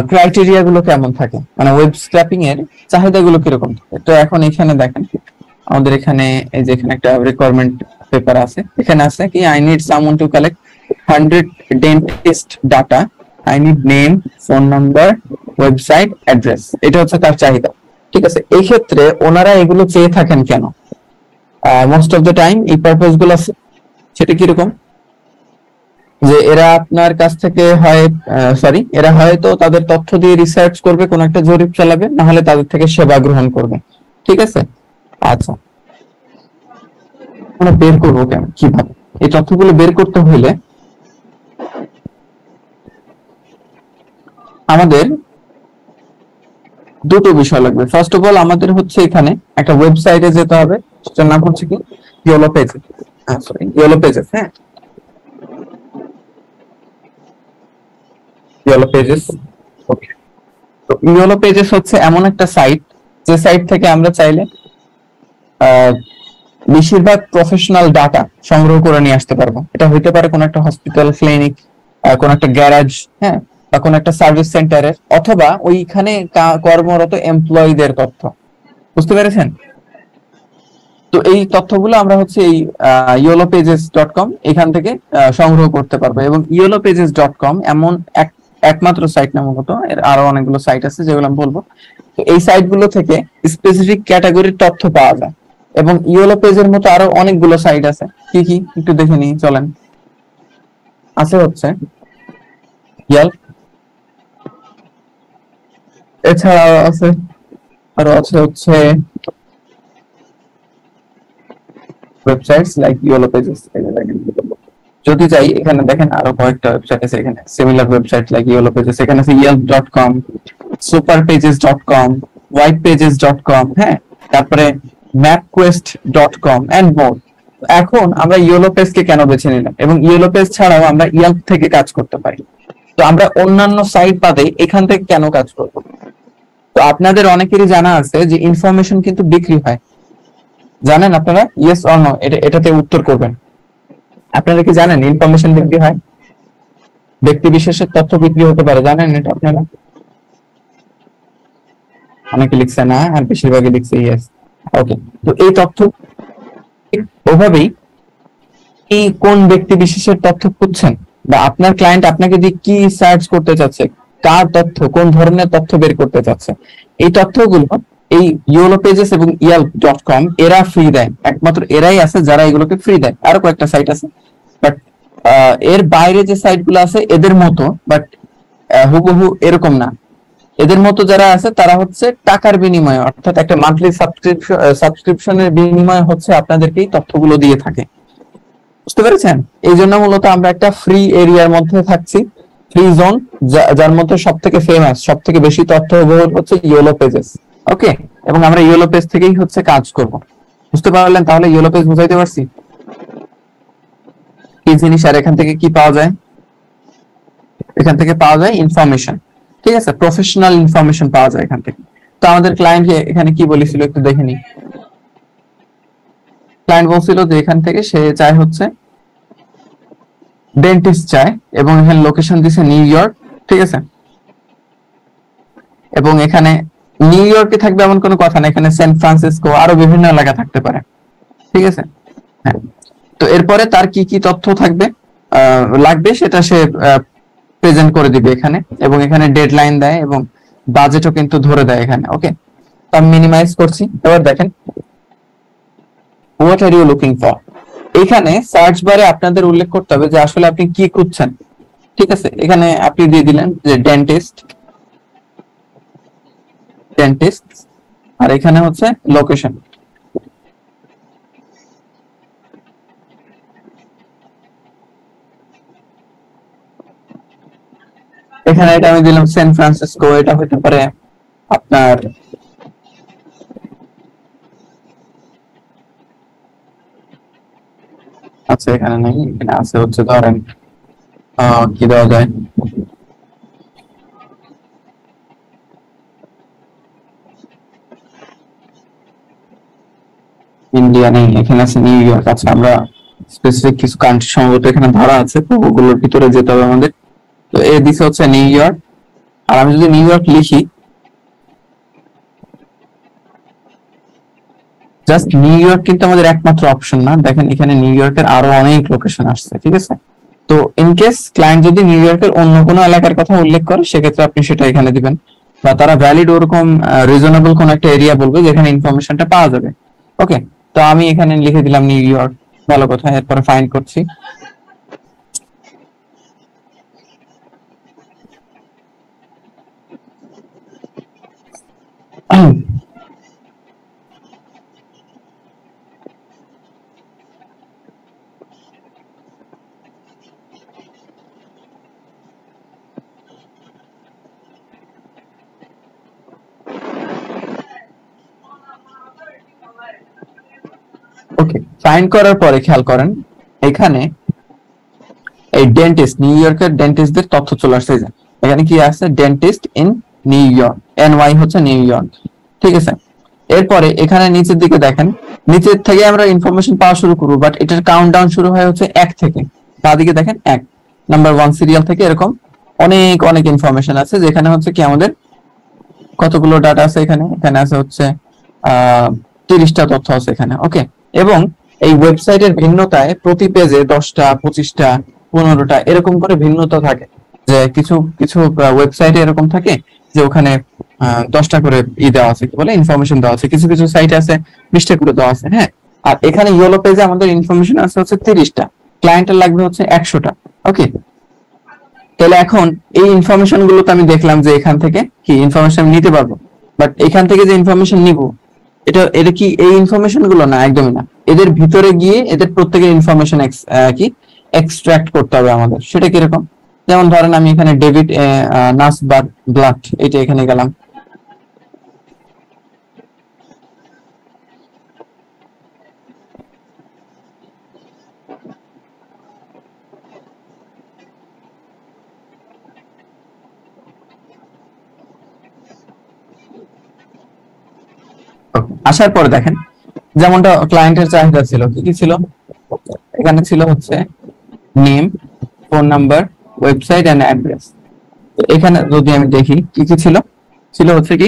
Criteria গুলো কেমন থাকে, মানে ওয়েব স্ক্র্যাপিং এর চাহিদাগুলো কিরকম থাকে। তো এখন এখানে দেখেন আমাদের এখানে এই যে এখানে একটা রিকোয়ারমেন্ট পেপার আছে, এখানে আছে কি I need someone to collect 100 dentist data, I need name, phone number, website, address. এটা হচ্ছে তার চাহিদা, ঠিক আছে। এই ক্ষেত্রে ওনারা এগুলো চেয়ে থাকেন কেন? মোস্ট অফ দ্য টাইম এই পারপাস গুলো আছে, সেটা কিরকম যে এরা আপনার কাছ থেকে এরা হয়তো তাদের তথ্য দিয়ে রিসার্চ করবে, কোন একটা জরিপ চালাবে, না হলে তাদের থেকে সেবা গ্রহণ করবে, ঠিক আছে। আচ্ছা, আমরা বের করবো কেন, কিভাবে? এই তথ্যগুলো বের করতে হলে আমাদের দুটো বিষয় লাগবে। ফার্স্ট অফ অল আমাদের হচ্ছে এখানে একটা ওয়েবসাইটে যেতে হবে, সেটার নাম হচ্ছে কি ইয়েলো পেজেস। ইয়েলো পেজেস, হ্যাঁ, ইয়েলো পেজেস। ওকে, তো ইয়েলো পেজেস হচ্ছে এমন একটা সাইট, যে সাইট থেকে আমরা চাইলে বেশিরভাগ প্রফেশনাল ডাটা সংগ্রহ করে নিয়ে আসতে পারবো। এটা হইতে পারে কোন একটা হসপিটাল, ক্লিনিক, কোন একটা গ্যারাজ, হ্যাঁ, বা কোন একটা সার্ভিস সেন্টারের, অথবা ওইখানে কর্মরত এমপ্লয়ীদের তথ্য। বুঝতে পেরেছেন? তো এই তথ্যগুলো আমরা হচ্ছে এই yellowpages.com এখান থেকে সংগ্রহ করতে পারবো। এবং yellowpages.com এমন একমাত্র সাইট না, মূলত এর আরো অনেকগুলো সাইট আছে যেগুলো আমি বলবো। তো এই সাইটগুলো থেকে স্পেসিফিক ক্যাটাগরির তথ্য পাওয়া যায়। এবং ইয়েলো পেজের মতো আরো অনেকগুলো সাইট আছে, কি কি একটু দেখে নিই চলেন। আছে হচ্ছে ইয়েল্প, এছাড়াও আছে আরো আছে হচ্ছে ওয়েবসাইটস লাইক ইয়েলো পেজেস। যদি যাই এখানে দেখেন আরো কয়েকটা ওয়েবসাইট আছে এখানে similar website like yellow pages. এখানে আছে yelp.com, superpages.com, whitepages.com, হ্যাঁ, তারপরে mapquest.com and more। এখন আমরা ইয়েলো পেজকে কেন বেছে নিলাম, এবং ইয়েলো পেজ ছাড়াও আমরা ইয়েল্প থেকে কাজ করতে পারি, তো আমরা অন্যান্য সাইট বাদে এখান থেকে কেন কাজ করব? তো আপনাদের অনেকেরই জানা আছে যে ইনফরমেশন কিন্তু বিক্রি হয়, জানেন আপনারা? ইয়েস অর নো, এটাতে উত্তর করবেন। আপনারা কি জানেন ইনফরমেশন বিক্রি হয়? ব্যক্তি বিশেষের তথ্য বিক্রি হতে পারে, জানেন এটা আপনারা? অনেকে লিখছে না, আর বেশিরভাগই লিখছে ইয়েস। ওকে, তো এই তথ্য ওভাবেই এই কোন ব্যক্তি বিশেষের তথ্য খুঁজছেন, বা আপনার ক্লায়েন্ট আপনাকে দিয়ে কি সার্চ করতে চাচ্ছে, কার তথ্য, কোন ধরনের তথ্য বের করতে চাচ্ছে, এই তথ্যগুলো এই ইয়েলো পেজেস এবং yelp.com এরা ফ্রি দেয়। একমাত্র এরাই আছে যারা এগুলোকে ফ্রি দেয়। আরো কয়েকটা সাইট আছে, বাট এর বাইরে যে সাইটগুলো আছে এদের মতো, বাট হুবহু এরকম না। এদের মতো যারা আছে তারা হচ্ছে টাকার বিনিময়ে, অর্থাৎ একটা মান্থলি সাবস্ক্রিপশনের বিনিময়ে হচ্ছে আপনাদেরকে এই তথ্যগুলো দিয়ে থাকে। বুঝতে পেরেছেন? এই জন্য মূলত আমরা একটা ফ্রি এরিয়ার মধ্যে থাকছি, ফ্রি জোন, যার মধ্যে সব থেকে ফেমাস, সব থেকে বেশি তথ্য হচ্ছে ইয়েলো পেজেস। ওকে, এবং আমরা ইয়েলো পেজ থেকেই হচ্ছে কাজ করব। বুঝতে পারলেন? তাহলে ইয়েলো পেজ বুঝাইতে পারছি কি জিনিস, আর এখান থেকে কি পাওয়া যায়? এখান থেকে পাওয়া যায় ইনফরমেশন, ঠিক আছে, প্রফেশনাল ইনফরমেশন পাওয়া যায় এখান থেকে। তো আমাদের ক্লায়েন্ট এখানে কি বলেছিল একটু দেখে নিই। ক্লায়েন্ট বলছিল যে এখান থেকে সে চায় হচ্ছে ডেন্টিস্ট চায়, এবং এখানে লোকেশন দিছে নিউ ইয়র্ক, ঠিক আছে। এবং এখানে নিউ ইয়র্কে থাকবে এমন কোনো কথা না, এখানে সান ফ্রান্সিসকো আরো বিভিন্ন এলাকা থাকতে পারে, ঠিক আছে। হ্যাঁ, তো এরপরে তার কি কি তথ্য থাকবে লাগবে সেটা সে প্রেজেন্ট করে দিবে এখানে, এবং এখানে ডেডলাইন দেয় এবং বাজেটও কিন্তু ধরে দেয় এখানে। ওকে, তো আমি মিনিমাইজ করছি। এবার দেখেন what are you looking for. এখানে সার্চ বারে আপনাদের উল্লেখ করতে হবে যে আসলে আপনি কি খুঁজছেন, ঠিক আছে। এখানে আপনি দিয়ে দিলেন যে ডেন্টিস্ট, আর এখানে হচ্ছে লোকেশন। এখানে এটা আমি দিলাম সান ফ্রান্সিসকো, এটা হতে পারে আপনার আচ্ছা এখানে নেই, এখানে আছে হচ্ছে ধরেন কি দেওয়া যায়, ইন্ডিয়া নেই, এখানে আছে নিউ ইয়র্ক। আচ্ছা, আমরা স্পেসিফিক কিছু কান্ট্রি সম্ভবত এখানে ধরা আছে, তো ওগুলোর ভিতরে যেতে হবে আমাদের। তো এই দিছে হচ্ছে নিউ ইয়র্ক, আর আমি যদি নিউ ইয়র্ক লিখি, জাস্ট নিউ ইয়র্ক কিন্তু আমাদের একমাত্র অপশন না, দেখেন এখানে নিউ ইয়র্কের আরো অনেক লোকেশন আসছে, ঠিক আছে। তো ইন কেস ক্লায়েন্ট যদি নিউ ইয়র্কের অন্য কোনো এলাকার কথা উল্লেখ করে, সেক্ষেত্রে আপনি সেটা এখানে দিবেন, বা তারা ভ্যালিড ওরকম রিজনেবল কোন একটা এরিয়া বলবে যেখানে ইনফরমেশনটা পাওয়া যাবে। ওকে, তো আমি এখানে লিখে দিলাম নিউ ইয়র্ক, ভালো কথা। এরপরে ফাইন্ড করছি, ওকে। ফাইন্ড করার পরে খেয়াল করেন এখানে এই ডেন্টিস্ট, নিউ ইয়র্কের ডেন্টিস্টদের তথ্য চলে আসছে। এখানে কি আছে, dentist in new York, NY হচ্ছে নিউ ইয়র্ক, ঠিক আছে। এরপরে এখানে নিচের দিকে দেখেন, নিচের থেকে আমরা ইনফরমেশন পাওয়া শুরু করবো, বাট এটার কাউন্টডাউন শুরু হয় হচ্ছে 1 থেকে। বাঁদিকে দেখেন 1 নাম্বার 1 সিরিয়াল থেকে এরকম অনেক অনেক ইনফরমেশন আছে, যেখানে হচ্ছে কি আমাদের কতগুলো ডাটা আছে এখানে, এখানে আছে হচ্ছে 30টা তথ্য আছে এখানে। ওকে, এবং এই ওয়েবসাইটের ভিন্নতায় প্রতি পেজে 10টা 25টা 15টা এরকম করে ভিন্নতা থাকে। যে কিছু কিছু ওয়েবসাইটে এরকম থাকে যে ওখানে 10টা করে দেওয়া আছে, কি বলে, ইনফরমেশন দেওয়া আছে। কিছু কিছু সাইটে আছে 20টা করে দেওয়া আছে। হ্যাঁ, আর এখানে ইয়েলো পেজে আমাদের ইনফরমেশন আছে হচ্ছে 30টা, ক্লায়েন্টের লাগবে হচ্ছে 100টা। ওকে, তাহলে এখন এই ইনফরমেশন গুলো তো আমি দেখলাম যে এখান থেকে কি ইনফরমেশন নিতে পারবো, বাট এখান থেকে যে ইনফরমেশন নিব এটা কি এই ইনফরমেশন গুলো না, একদমই না। এদের ভিতরে গিয়ে এদের প্রত্যেকের ইনফরমেশন কি এক্সট্রাক্ট করতে হবে আমাদের। সেটা কিরকম, যেমন ধরেন আমি এখানে ডেভিড নাসবার ব্লাড, এটা এখানে গেলাম, আসার পরে দেখেন যেমনটা ক্লায়েন্টের চাহিদা ছিল, কি কি ছিল, এখানে ছিল হচ্ছে name, phone number, website and address. এখানে যদি আমি দেখি কি কি ছিল, ছিল হচ্ছে কি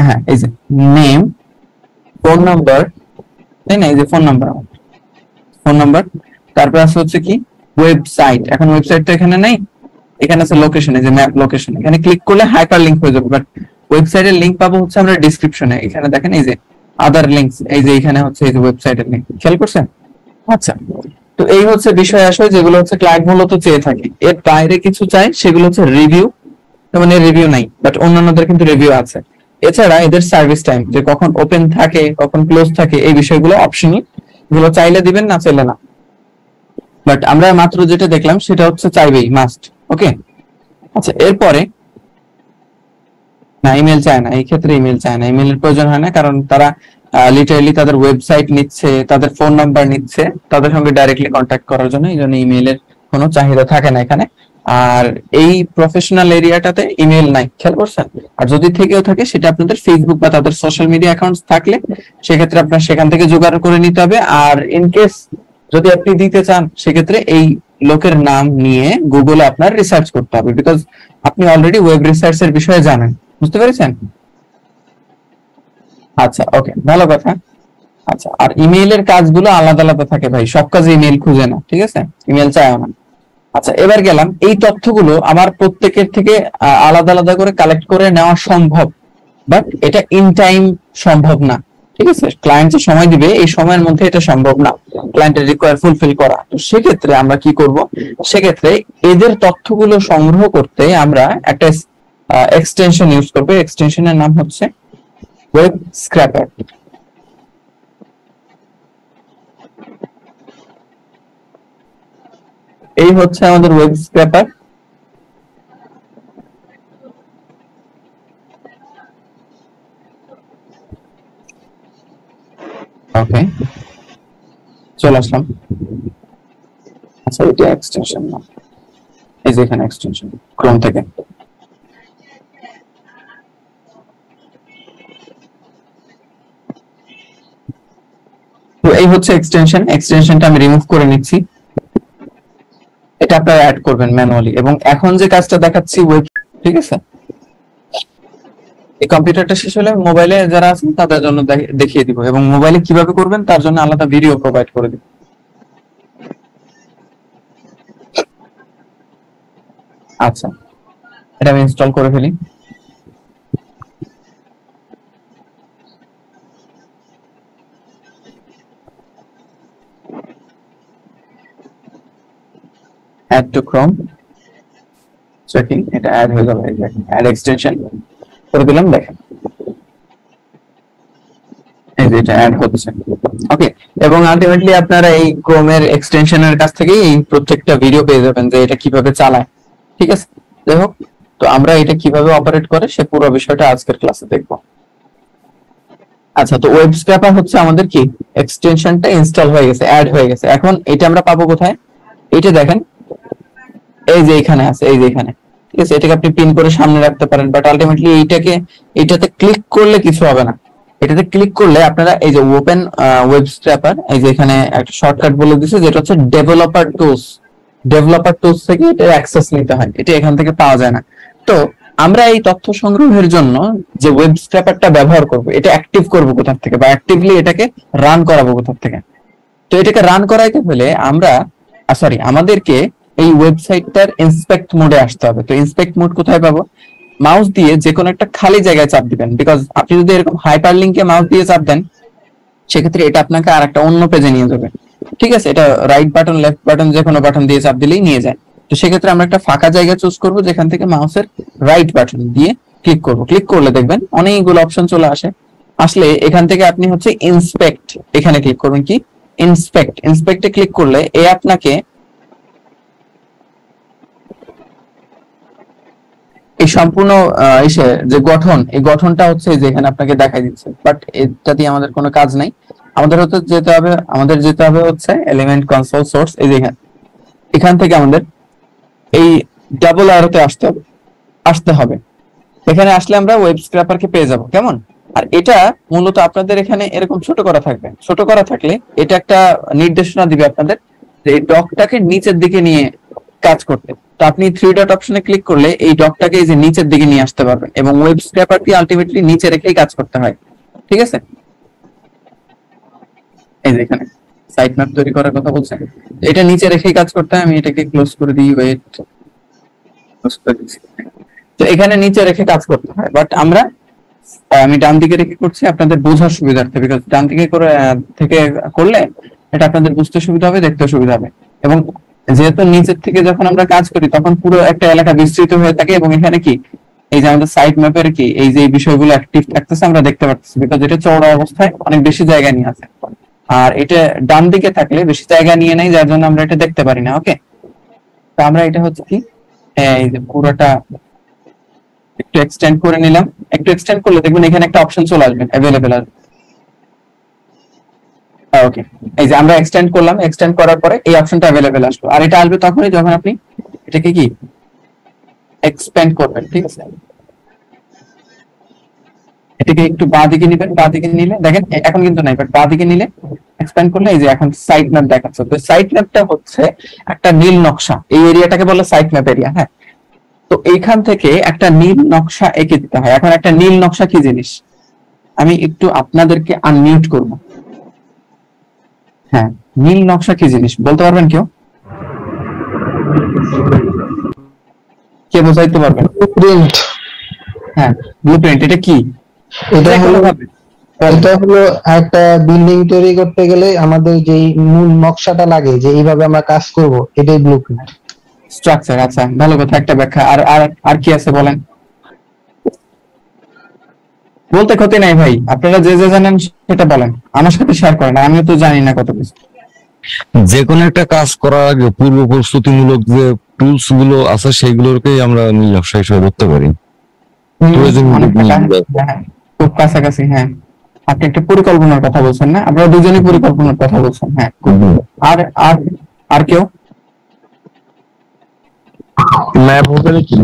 হ্যাঁ, এই যে নেম, ফোন নাম্বার, তাই না, এই যে ফোন নাম্বার, তারপর আছে হচ্ছে কি ওয়েবসাইট। এখন ওয়েবসাইটটা এখানে নাই, এখানে আছে লোকেশন, এই যে ম্যাপ লোকেশন। এখানে ক্লিক করলে হাইপার লিংক হয়ে যাবে, বাট ওয়েবসাইটের লিংক পাবো হচ্ছে আমরা ডেসক্রিপশনে। এখানে দেখেন এই যে আদার লিংকস, এই যে এখানে হচ্ছে এই যে ওয়েবসাইটের লিংক, খেয়াল করছেন? আচ্ছা, তো এই হচ্ছে বিষয় আসলে যেগুলো হচ্ছে ক্লায়েন্ট মূলত চেয়ে থাকে। এর বাইরে কিছু চাই, সেগুলো হচ্ছে রিভিউ, মানে রিভিউ নাই, বাট অন্যান্যদের কিন্তু রিভিউ আছে। এছাড়া এদের সার্ভিস টাইম, যে কখন ওপেন থাকে কখন ক্লোজ থাকে, এই বিষয়গুলো অপশনাল, এগুলো চাইলে দিবেন, না চাইলে না। বাট আমরা মাত্র যেটা দেখলাম সেটা হচ্ছে চাইবেই, মাস্ট। ওকে, আচ্ছা, এরপরে না, ইমেল চায় না, এই ক্ষেত্রে ইমেল চায় না, ইমেলের প্রয়োজন হয় না, কারণ তারা লিটারালি তাদের ওয়েবসাইট নিচ্ছে, তাদের ফোন নাম্বার নিচ্ছে তাদের সঙ্গে ডাইরেক্টলি কন্ট্যাক্ট করার জন্য, এই জন্য ইমেলের কোনো চাহিদা থাকে না এখানে। আর এই প্রফেশনাল এরিয়াটাতে ইমেল নাই, খেয়াল করছেন? আর যদি থেকেও থাকে সেটা আপনাদের ফেসবুক বা তাদের সোশ্যাল মিডিয়া অ্যাকাউন্টস থাকলে সেক্ষেত্রে আপনার সেখান থেকে জোগাড় করে নিতে হবে। আর ইন কেস যদি আপনি দিতে চান, সেক্ষেত্রে এই লোকের নাম নিয়ে গুগলে আপনার রিসার্চ করতে হবে, বিকজ আপনি অলরেডি ওয়েব রিসার্চ এর বিষয়ে জানেন। বুঝতে পেরেছেন? আচ্ছা, ওকে, ভালো কথা। আচ্ছা, আর ইমেইলের কাজগুলো আলাদা আলাদা থাকে ভাই, সব কাজে ইমেল খুঁজে না, ঠিক আছে, ইমেল চায় না। আচ্ছা, এবার গেলাম, এই তথ্যগুলো আমার প্রত্যেকের থেকে আলাদা আলাদা করে কালেক্ট করে নেওয়া সম্ভব, বাট এটা ইন টাইম সম্ভব না, ঠিক আছে। ক্লায়েন্ট যে সময় দিবে এই সময়ের মধ্যে এটা সম্ভব না ক্লায়েন্টের রিকোয়ার ফুলফিল করা। তো সেক্ষেত্রে আমরা কি করব, সেক্ষেত্রে এদের তথ্যগুলো সংগ্রহ করতে আমরা একটা এক্সটেনশন ইউজ করব। এক্সটেনশনের নাম হচ্ছে ওয়েব স্ক্র্যাপার। এই হচ্ছে আমাদের ওয়েব স্ক্র্যাপার। ওকে, চলে আসলাম। আচ্ছা, এটা এক্সটেনশন না, এই যে এখানে এক্সটেনশন ক্রোম থেকে। তো এই হচ্ছে এক্সটেনশনটা আমি রিমুভ করে নিচ্ছি। এটা আপনারা অ্যাড করবেন ম্যানুয়ালি। এবং এখন যে কাজটা দেখাচ্ছি ওয়েব ঠিক আছে? এই কম্পিউটারটা শেষ হলে মোবাইলে যারা আছেন তাদের জন্য দেখিয়ে দিব, এবং মোবাইলে কিভাবে করবেন তার জন্য আলাদা ভিডিও প্রোভাইড করে দিব। আচ্ছা, এটা আমি ইনস্টল করে ফেলি। add to Chrome, checking, এটা অ্যাড হয়ে যাবে, অ্যাড এক্সটেনশন করে দিলাম, দেখেন এই যে এটা অ্যাড হচ্ছে। ওকে, এবং আলটিমেটলি আপনারা এই ক্রোমের এক্সটেনশনের কাছ থেকে এই প্রত্যেকটা ভিডিও পেয়ে যাবেন যে এটা কিভাবে চালায়। ঠিক আছে, যাই হোক, তো আমরা এটা কিভাবে অপারেট করে সে পুরো বিষয়টা আজকের ক্লাসে দেখব। আচ্ছা, তো ওয়েব স্ক্র্যাপার হচ্ছে আমাদের কি এক্সটেনশনটা ইনস্টল হয়ে গেছে, অ্যাড হয়ে গেছে। এখন এটা আমরা পাবো কোথায়? এইটা দেখেন, এই যে এখানে আছে, এই যে এখানে। ঠিক আছে, এটাকে আপনি পিন করে সামনে রাখতে পারেন, বাট আলটিমেটলি এটাতে ক্লিক করলে কিছু হবে না। এটাতে ক্লিক করলে আপনারা এই যে ওপেন ওয়েব স্ক্র্যাপার, এই যে এখানে একটা শর্টকাট বলে দিয়েছে যেটা হচ্ছে ডেভেলপার টুলস থেকে এটা অ্যাক্সেস নিতে হয়, এটা এখান থেকে পাওয়া যায় না। তো আমরা এই তথ্য সংগ্রহের জন্য যে ওয়েব স্ক্র্যাপারটা ব্যবহার করব, এটা অ্যাক্টিভ করব কোথা থেকে, বা অ্যাক্টিভলি এটাকে রান করাবো কোথা থেকে? তো এটাকে রান করাইতে হলে আমাদেরকে এই ওয়েবসাইটটার ইন্সপেক্ট মোডে আসতে হবে। তো ইন্সপেক্ট মোড কোথায় পাবো? মাউস দিয়ে যে কোনো একটা খালি জায়গায় চাপ দিবেন, বিকজ আপনি যদি এরকম হাইপার লিংকে মাউস দিয়ে চাপ দেন সেক্ষেত্রে এটা আপনাকে আর একটা অন্য পেজে নিয়ে যাবে। ঠিক আছে, এটা রাইট বাটন লেফট বাটন যে কোনো বাটন দিয়ে চাপ দিলেই নিয়ে যায়। তো সেক্ষেত্রে আমরা একটা ফাঁকা জায়গা চুজ করব, যেখান থেকে মাউসের রাইট বাটন দিয়ে ক্লিক করব। ক্লিক করলে দেখবেন অনেকগুলো অপশন চলে আসলে এখান থেকে আপনি হচ্ছে ইন্সপেক্ট, এখানে ক্লিক করবেন। কি ইন্সপেক্টে ক্লিক করলে এ আপনাকে এই সম্পূর্ণ যে গঠন, এই গঠনটা হচ্ছে যেখানে আপনাকে দেখাই দিচ্ছে, বাট এটা দিয়ে আমাদের কোনো কাজ নাই। আমাদের যেতে হবে হচ্ছে এলিমেন্ট কনসোল সোর্স, এই যে এখান থেকে আমাদের এই ডাবল অ্যারোতে আসতে হবে। এখানে আসলে আমরা ওয়েব স্ক্র্যাপারকে পেয়ে যাব। কেমন? আর এটা মূলত আপনাদের এখানে এরকম ছোট করা থাকবে। ছোট করা থাকলে এটা একটা নির্দেশনা দিবে আপনাদের যে এই ডকটাকে নিচের দিকে নিয়ে কাজ করতে। তো আপনি থ্রি ডট অপশনে ক্লিক করলে এই ডকটাকে এই যে নিচের দিকে নিয়ে আসতে পারবেন, এবং ওয়েব স্ক্র্যাপারটি আলটিমেটলি নিচে রেখেই কাজ করতে হয়। ঠিক আছে, এই যে এখানে সাইট ম্যাপ তৈরি করার কথা বলছেন, এটা নিচে রেখেই কাজ করতে হয়। আমি এটাকে ক্লোজ করে দিই, ওয়েট, তো এখানে নিচে রেখে কাজ করতে হয়, বাট আমি ডান দিকে রেখে করছি আপনাদের বোঝার সুবিধার্থে, বিকজ ডান দিকে করলে এটা আপনাদের বুঝতে সুবিধা হবে, দেখতে সুবিধা হবে। এবং যেহেতু নিচের থেকে যখন আমরা কাজ করি তখন পুরো একটা এলাকা বিস্তৃত হয়ে থাকে, এবং এখানে কি এই যে আমাদের সাইট ম্যাপের কি এই যে বিষয়গুলো অ্যাক্টিভ থাকতেছে আমরা দেখতে পাচ্ছি, বিকজ এটা চওড়া অবস্থায় অনেক বেশি জায়গা নিয়ে আছে। আর এটা ডান দিকে থাকলে বেশি জায়গা নিয়ে নেই, যার জন্য আমরা এটা দেখতে পারি না। ওকে, তো আমরা এটা হচ্ছে কি এই যে পুরোটা একটু এক্সটেন্ড করে নিলাম। একটু এক্সটেন্ড করলে দেখবেন এখানে একটা অপশন চলে আসবে, अवेलेबल আসবে। ওকে, এই যে আমরা এক্সটেন্ড করলাম, এক্সটেন্ড করার পরে এই অপশনটা अवेलेबल আসলো। আর এটা আসবে তখনই যখন আপনি এটাকে কি এক্সপ্যান্ড করবেন। ঠিক আছে, এটাকে একটু বাঁ দিকে নেবেন, বাঁ দিকে নিলে দেখেন এখন কিন্তু নাই, বাট বাঁ দিকে নিলে এক্সপ্যান্ড করলে এই যে এখন সাইট ম্যাপ দেখাচ্ছে। তো সাইট ম্যাপটা হচ্ছে একটা নীল নকশা, এই এরিয়াটাকে বলে সাইট ম্যাপ এরিয়া। হ্যাঁ, তো এইখান থেকে একটা নীল নকশা এঁকে দিতে হয়। এখন একটা নীল নকশা কি জিনিস আমি একটু আপনাদেরকে আনমিউট করব। হ্যাঁ, নীল নকশা কি জিনিস বলতে পারবেন কেউ? কে বোঝাইতে পারবেন? ব্লুপ্রিন্ট। হ্যাঁ, ব্লুপ্রিন্ট এটা কি? এটা হলো একটা বিল্ডিং তৈরি করতে গেলে আমাদের যে মূল নকশাটা লাগে, যে এইভাবে আমরা কাজ করব, এটাই ব্লুপ্রিন্ট, স্ট্রাকচার। আচ্ছা, ভালো কথা, একটা ব্যাখ্যা। আর আর আর কি আছে বলেন? বলতে ক্ষতি নাই ভাই, আপনারা যে যে জানেন সেটা বলেন, আমার সাথে শেয়ার করেন, আমিও তো জানি না কত কিছু। যে কোনো একটা কাজ করার আগে পূর্ব প্রস্তুতিমূলক যে টুলস গুলো আছে সেগুলোকেই আমরা নীল নকশা হিসেবে ধরতে পারি। খুব কাছাকাছি। হ্যাঁ, আপনি একটা পরিকল্পনার কথা বলছেন না? আপনারা দুজনই পরিকল্পনার কথা বলছেন। হ্যাঁ, আর আর আর কেউ? ম্যাপ হবে নাকি?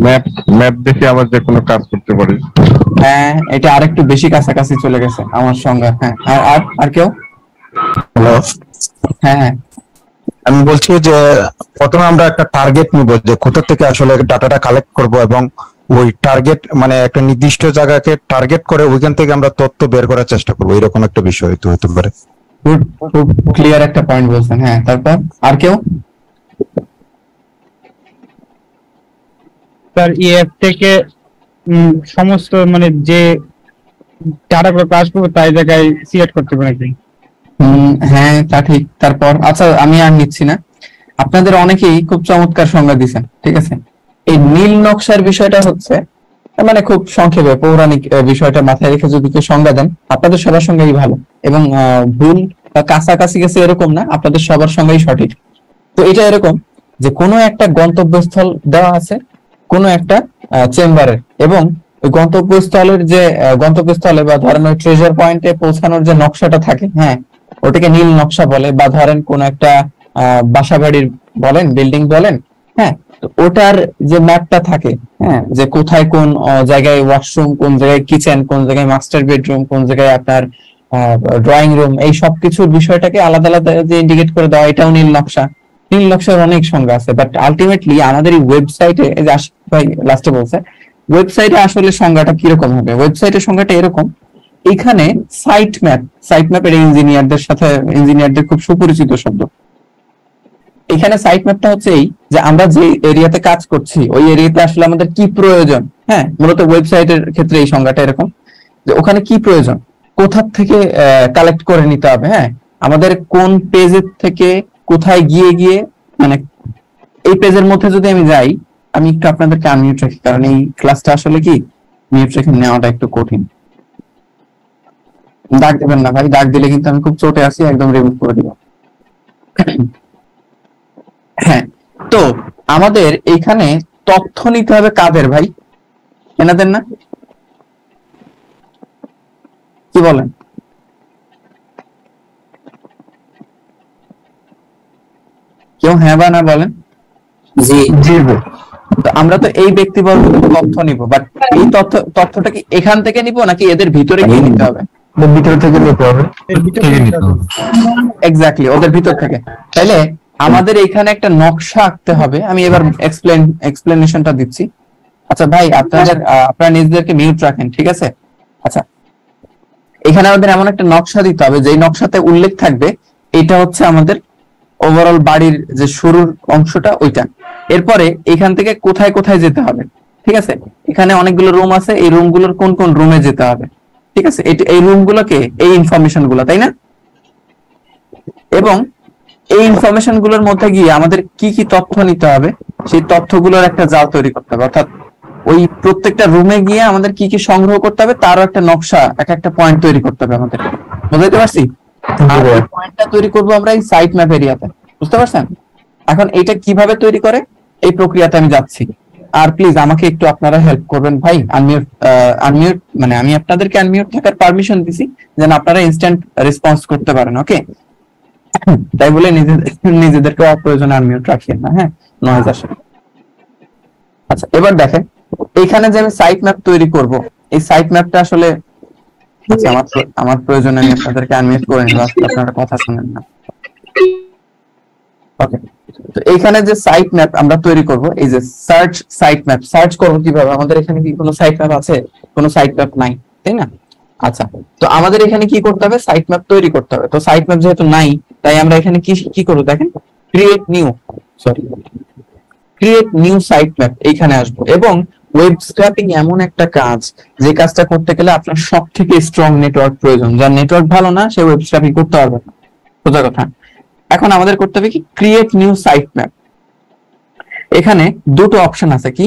ম্যাপ দেখে আবার যে কোনো কাজ করতে পারি। হ্যাঁ, এটা আরেকটু বেশি কাছাকাছি চলে গেছে আমার সঙ্গে। হ্যাঁ, আর আর আর কেউ? হ্যালো, হ্যাঁ হ্যাঁ, আমি বলছি যে প্রথমে আমরা একটা টার্গেট নিব যে কোথা থেকে আসলে ডাটাটা কালেক্ট করব এবং ওই টার্গেট মানে একটা নির্দিষ্ট জায়গাকে টার্গেট করে ওইখান থেকে আমরা তথ্য বের করার চেষ্টা করবো, এরকম একটা বিষয় হয়তো হতে পারে। গুড, খুব ক্লিয়ার একটা পয়েন্ট বলছেন। হ্যাঁ, তারপর আর কেউ? স্যার এই অ্যাপ থেকে সমস্ত মানে যে ডাটাগুলো কাজ করবে তাই জায়গায় সিলেক্ট করতে পারে নাকি? হ্যাঁ, তা ঠিক। তারপর আচ্ছা, আমি আর নিচ্ছি না, আপনাদের অনেকেই খুব চমৎকার সংজ্ঞা দিয়েছেন, ঠিক আছে। এই নীল নকশার বিষয়টা হচ্ছে মানে খুব সংক্ষেপে পৌরাণিক বিষয়টা মাথায় রেখে যদি কেউ সংজ্ঞা দেন, আপনাদের সবার সঙ্গেই ভালো, এবং ভুল বা কাছাকাছি গেছে এরকম না, আপনাদের সবার সঙ্গেই সঠিক। তো এটা এরকম যে কোনো একটা গন্তব্যস্থল দেওয়া আছে কোনো একটা চেম্বারের, এবং ওই গন্তব্যস্থলের যে গন্তব্যস্থলে বা ধরেন ওই ট্রেজার পয়েন্টে পৌঁছানোর যে নকশাটা থাকে, হ্যাঁ, ওটাকে নীল নকশা বলে। বা ধরেন কোন একটা বাসা বাড়ির বলেন, বিল্ডিং বলেন, হ্যাঁ, তো ওটার যে ম্যাপটা থাকে, হ্যাঁ, যে কোথায় কোন জায়গায় ওয়াশরুম, কোন জায়গায় কিচেন, কোন জায়গায় মাস্টার বেডরুম, কোন জায়গায় আপনার ড্রয়িং রুম, এই সবকিছুর বিষয়টাকে আলাদা আলাদা যে ইন্ডিকেট করে দেওয়া, এটাও নীল নকশা। নীল নকশার অনেক সংজ্ঞা আছে, বাট আলটিমেটলি আমাদের এই ওয়েবসাইটে, এই যে আশিক ভাই লাস্টে বলছে, ওয়েবসাইটে আসলে সংজ্ঞাটা কিরকম হবে? ওয়েবসাইটের সংজ্ঞাটা এরকম, এখানে সাইট ম্যাপ এর ইঞ্জিনিয়ারদের সাথে, ইঞ্জিনিয়ারদের খুব সুপরিচিত শব্দ। এখানে সাইট ম্যাপটা হচ্ছে এই যে আমরা যে এরিয়াতে কাজ করছি ওই এরিয়াতে আসলে আমাদের কি প্রয়োজন। হ্যাঁ, মূলত ওয়েবসাইটের ক্ষেত্রে এই সংজ্ঞাটা এরকম যে ওখানে কি প্রয়োজন, কোথা থেকে কালেক্ট করে নিতে হবে, হ্যাঁ, আমাদের কোন পেজের থেকে কোথায় গিয়ে গিয়ে, মানে এই পেজের মধ্যে যদি আমি যাই, আমি একটু আপনাদেরকে আনমিউট রাখি, কারণ এই ক্লাসটা আসলে কি মিউট রেখে নেওয়াটা একটু কঠিন। ডাক দেবেন না ভাই, ডাক দিলে কিন্তু আমি খুব চোটে আছি, একদম রিমুভ করে দিব। হ্যাঁ, তো আমাদের এখানে তথ্য নিতে হবে কাদের ভাই? এনাদের না? কি বলেন? কেউ হ্যাঁ বা না বলেন? জি জি। তো আমরা তো এই ব্যক্তিবর্গ তথ্য নিব, বাট এই তথ্যটা কি এখান থেকে নিব নাকি এদের ভিতরে গিয়ে নিতে হবে? ভিতর থেকে নিতে হবে। এক্স্যাক্টলি, ওদের ভিতর থেকে। তাহলে আমাদের এখানে একটা নকশা আঁকতে হবে। আমি এবার এক্সপ্লেনেশনটা দিচ্ছি। আচ্ছা ভাই, আপনারা নিজেদেরকে মিউট রাখেন, ঠিক আছে? আচ্ছা, এখানে আমাদের এমন একটা নকশা দিতে হবে যে নকশাতে উল্লেখ থাকবে এটা হচ্ছে আমাদের ওভারঅল বাড়ির যে শুরুর অংশটা, ওইটা। এরপরে এখান থেকে কোথায় কোথায় যেতে হবে, ঠিক আছে? এখানে অনেকগুলো রুম আছে, এই রুমগুলোর কোন কোন রুমে যেতে হবে, ঠিক আছে? এই রুমগুলোকে, এই ইনফরমেশন গুলো, তাই না? এবং এই ইনফরমেশন গুলোর মধ্যে গিয়ে আমাদের কি কি তথ্য নিতে হবে, সেই তথ্যগুলোর একটা জাল তৈরি করতে হবে। অর্থাৎ ওই প্রত্যেকটা রুমে গিয়ে আমাদের কি কি সংগ্রহ করতে হবে তারও একটা নকশা, একটা পয়েন্ট তৈরি করতে হবে আমাদের। বুঝতে পারছি? আর এই পয়েন্টটা তৈরি করবো আমরা এই সাইট ম্যাপ এরিয়াতে। বুঝতে পারছেন? এখন এটা কিভাবে তৈরি করে এই প্রক্রিয়াতে আমি যাচ্ছি। আর প্লিজ আমাকে একটু আপনারা হেল্প করবেন ভাই। আনমিউট মানে আমি আপনাদেরকে আনমিউট থাকার পারমিশন দিছি যেন আপনারা ইনস্ট্যান্ট রেসপন্স করতে পারেন, ওকে? তাই বলে নিজেদেরকে অপ্রয়োজনে আনমিউট রাখিয়েন না, হ্যাঁ, নয়েজ আসে। আচ্ছা, এবার দেখেন এইখানে যে আমি সাইট ম্যাপ তৈরি করব, এই সাইট ম্যাপটা আসলে আচ্ছা আমার প্রয়োজনে আমি আপনাদেরকে আনমিউট করে নিব, আপনারা কথা শুনেন না, ওকে? তো এইখানে যে সাইট ম্যাপ আমরা তৈরি করব, এই যে সাইট ম্যাপ সার্চ করব কিভাবে? আমাদের এখানে কি কোনো সাইট ম্যাপ আছে? কোনো সাইট ম্যাপ নাই, তাই না? আচ্ছা, তো আমাদের এখানে কি করতে হবে? সাইট ম্যাপ তৈরি করতে হবে। তো সাইট ম্যাপ যেহেতু নাই, তাই আমরা এখানে কি করব দেখেন, ক্রিয়েট নিউ সাইট ম্যাপ এইখানে আসবো। এবং ওয়েব স্ক্র্যাপিং এমন একটা কাজ, যে কাজটা করতে গেলে আপনার সব থেকে স্ট্রং নেটওয়ার্ক প্রয়োজন। যার নেটওয়ার্ক ভালো না, সে ওয়েব স্ক্র্যাপিং করতে পারবে না, সোজা কথা। এখন আমাদের করতে হবে কি, ক্রিয়েট নিউ সাইট ম্যাপ। এখানে দুটো অপশন আছে, কি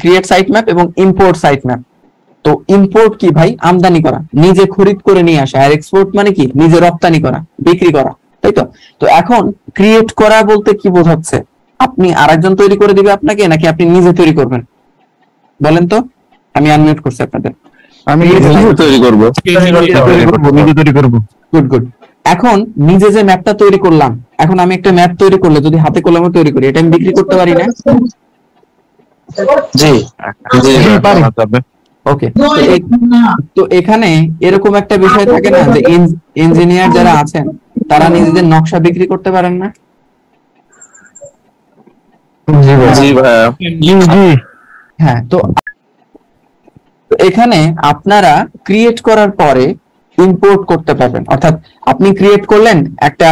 ক্রিয়েট সাইট ম্যাপ এবং ইম্পোর্ট সাইট ম্যাপ। তো ইম্পোর্ট কি ভাই? আমদানি করা, নিজে খরিদ করে নিয়ে আসা। আর এক্সপোর্ট মানে কি? নিজে রপ্তানি করা, বিক্রি করা, তাই তো? তো এখন ক্রিয়েট করা বলতে কি বোঝাচ্ছে? আপনি আরেকজন তৈরি করে দিবে আপনাকে, নাকি আপনি নিজে তৈরি করবেন? বলেন তো। আমি আনমিউট করছি আপনাদের। আমি নিজে তৈরি করব। গুড। এখন নিজে যে ম্যাপটা তৈরি করলাম, এখন আমি একটা ম্যাপ তৈরি করলে যদি হাতে কলমে তৈরি করি, এটা আমি বিক্রি করতে পারি না? জি পারি। ওকে, তো এখানে এরকম একটা বিষয় থাকে না যে ইঞ্জিনিয়ার যারা আছেন তারা নিজেদের নকশা বিক্রি করতে পারেন না? জি ভাইয়া। হ্যাঁ, তো এখানে আপনারা ক্রিয়েট করার পরে ইম্পোর্ট করতে পারবেন, অর্থাৎ আপনি ক্রিয়েট করলেন একটা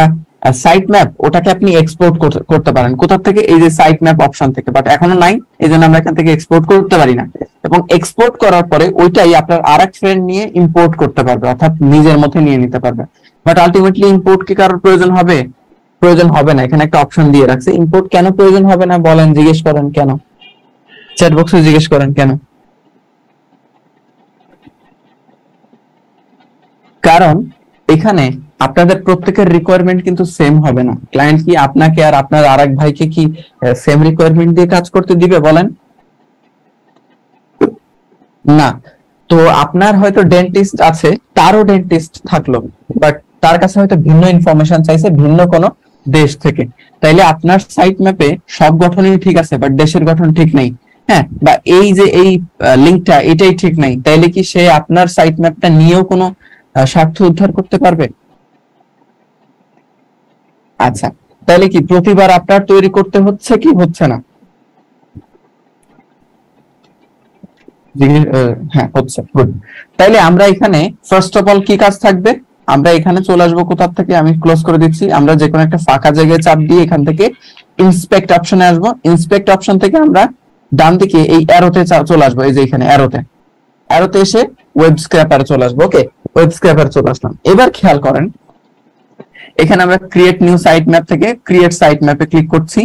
সাইট ম্যাপ, ওটাকে আপনি এক্সপোর্ট করতে পারেন কোথা থেকে, এই যে সাইট ম্যাপ অপশন থেকে, বাট এখনো নাই, এই জন্য আমরা এখান থেকে এক্সপোর্ট করতে পারি না। এবং এক্সপোর্ট করার পরে ওইটাই আপনার আরেক ফ্রেন্ড নিয়ে ইম্পোর্ট করতে পারবে, অর্থাৎ নিজের মধ্যে নিয়ে নিতে পারবে। বাট আলটিমেটলি ইম্পোর্ট কি কারোর প্রয়োজন হবে? প্রয়োজন হবে না। এখানে একটা অপশন দিয়ে রাখছে। ইম্পোর্ট কেন প্রয়োজন হবে না বলেন, জিজ্ঞেস করেন কেন, চ্যাট বক্সে জিজ্ঞেস করেন কেন। কারণ এখানে আপনাদের প্রত্যেকের রিকোয়ারমেন্ট কিন্তু সেম হবে না। ক্লায়েন্ট কি আপনাকে আর আপনার আরেক ভাইকে কি সেম রিকোয়ারমেন্ট দিয়ে কাজ করতে দিবে বলেন? না। তো আপনার হয়তো ডেন্টিস্ট আছে, তারও ডেন্টিস্ট থাকলো, বাট তার কাছে হয়তো ভিন্ন ইনফরমেশন চাইছে ভিন্ন কোনো দেশ থেকে। তাইলে আপনার সাইট ম্যাপে সব গঠনই ঠিক আছে, বাট দেশের গঠন ঠিক নেই, হ্যাঁ, বা এই যে এই লিঙ্কটা এটাই ঠিক নাই, তাইলে কি সে আপনার সাইট ম্যাপটা নিয়েও কোনো স্বার্থ উদ্ধার করতে পারবে? আচ্ছা, তাহলে কি প্রতিবার আপনার তৈরি করতে হচ্ছে কি হচ্ছে না? হ্যাঁ, হচ্ছে। গুড। তাইলে আমরা এখানে ফার্স্ট অফ অল কি কাজ থাকবে, আমরা এখানে চলে আসবো কোথা থেকে, আমি ক্লোজ করে দিচ্ছি। আমরা যে কোনো একটা ফাঁকা জায়গায় চাপ দিয়ে এখান থেকে ইন্সপেক্ট অপশনে আসবো। ইন্সপেক্ট অপশন থেকে আমরা ডান দিকে এই অ্যারোতে চলে আসবো, এই যে এখানে অ্যারোতে এসে ওয়েব স্ক্র্যাপারে চলে আসবো। ওকে, ওয়েব স্ক্র্যাপারে চলে আসলাম। এবার খেয়াল করেন, এখানে আমরা ক্রিয়েট নিউ সাইট ম্যাপ থেকে ক্রিয়েট সাইট ম্যাপে ক্লিক করছি,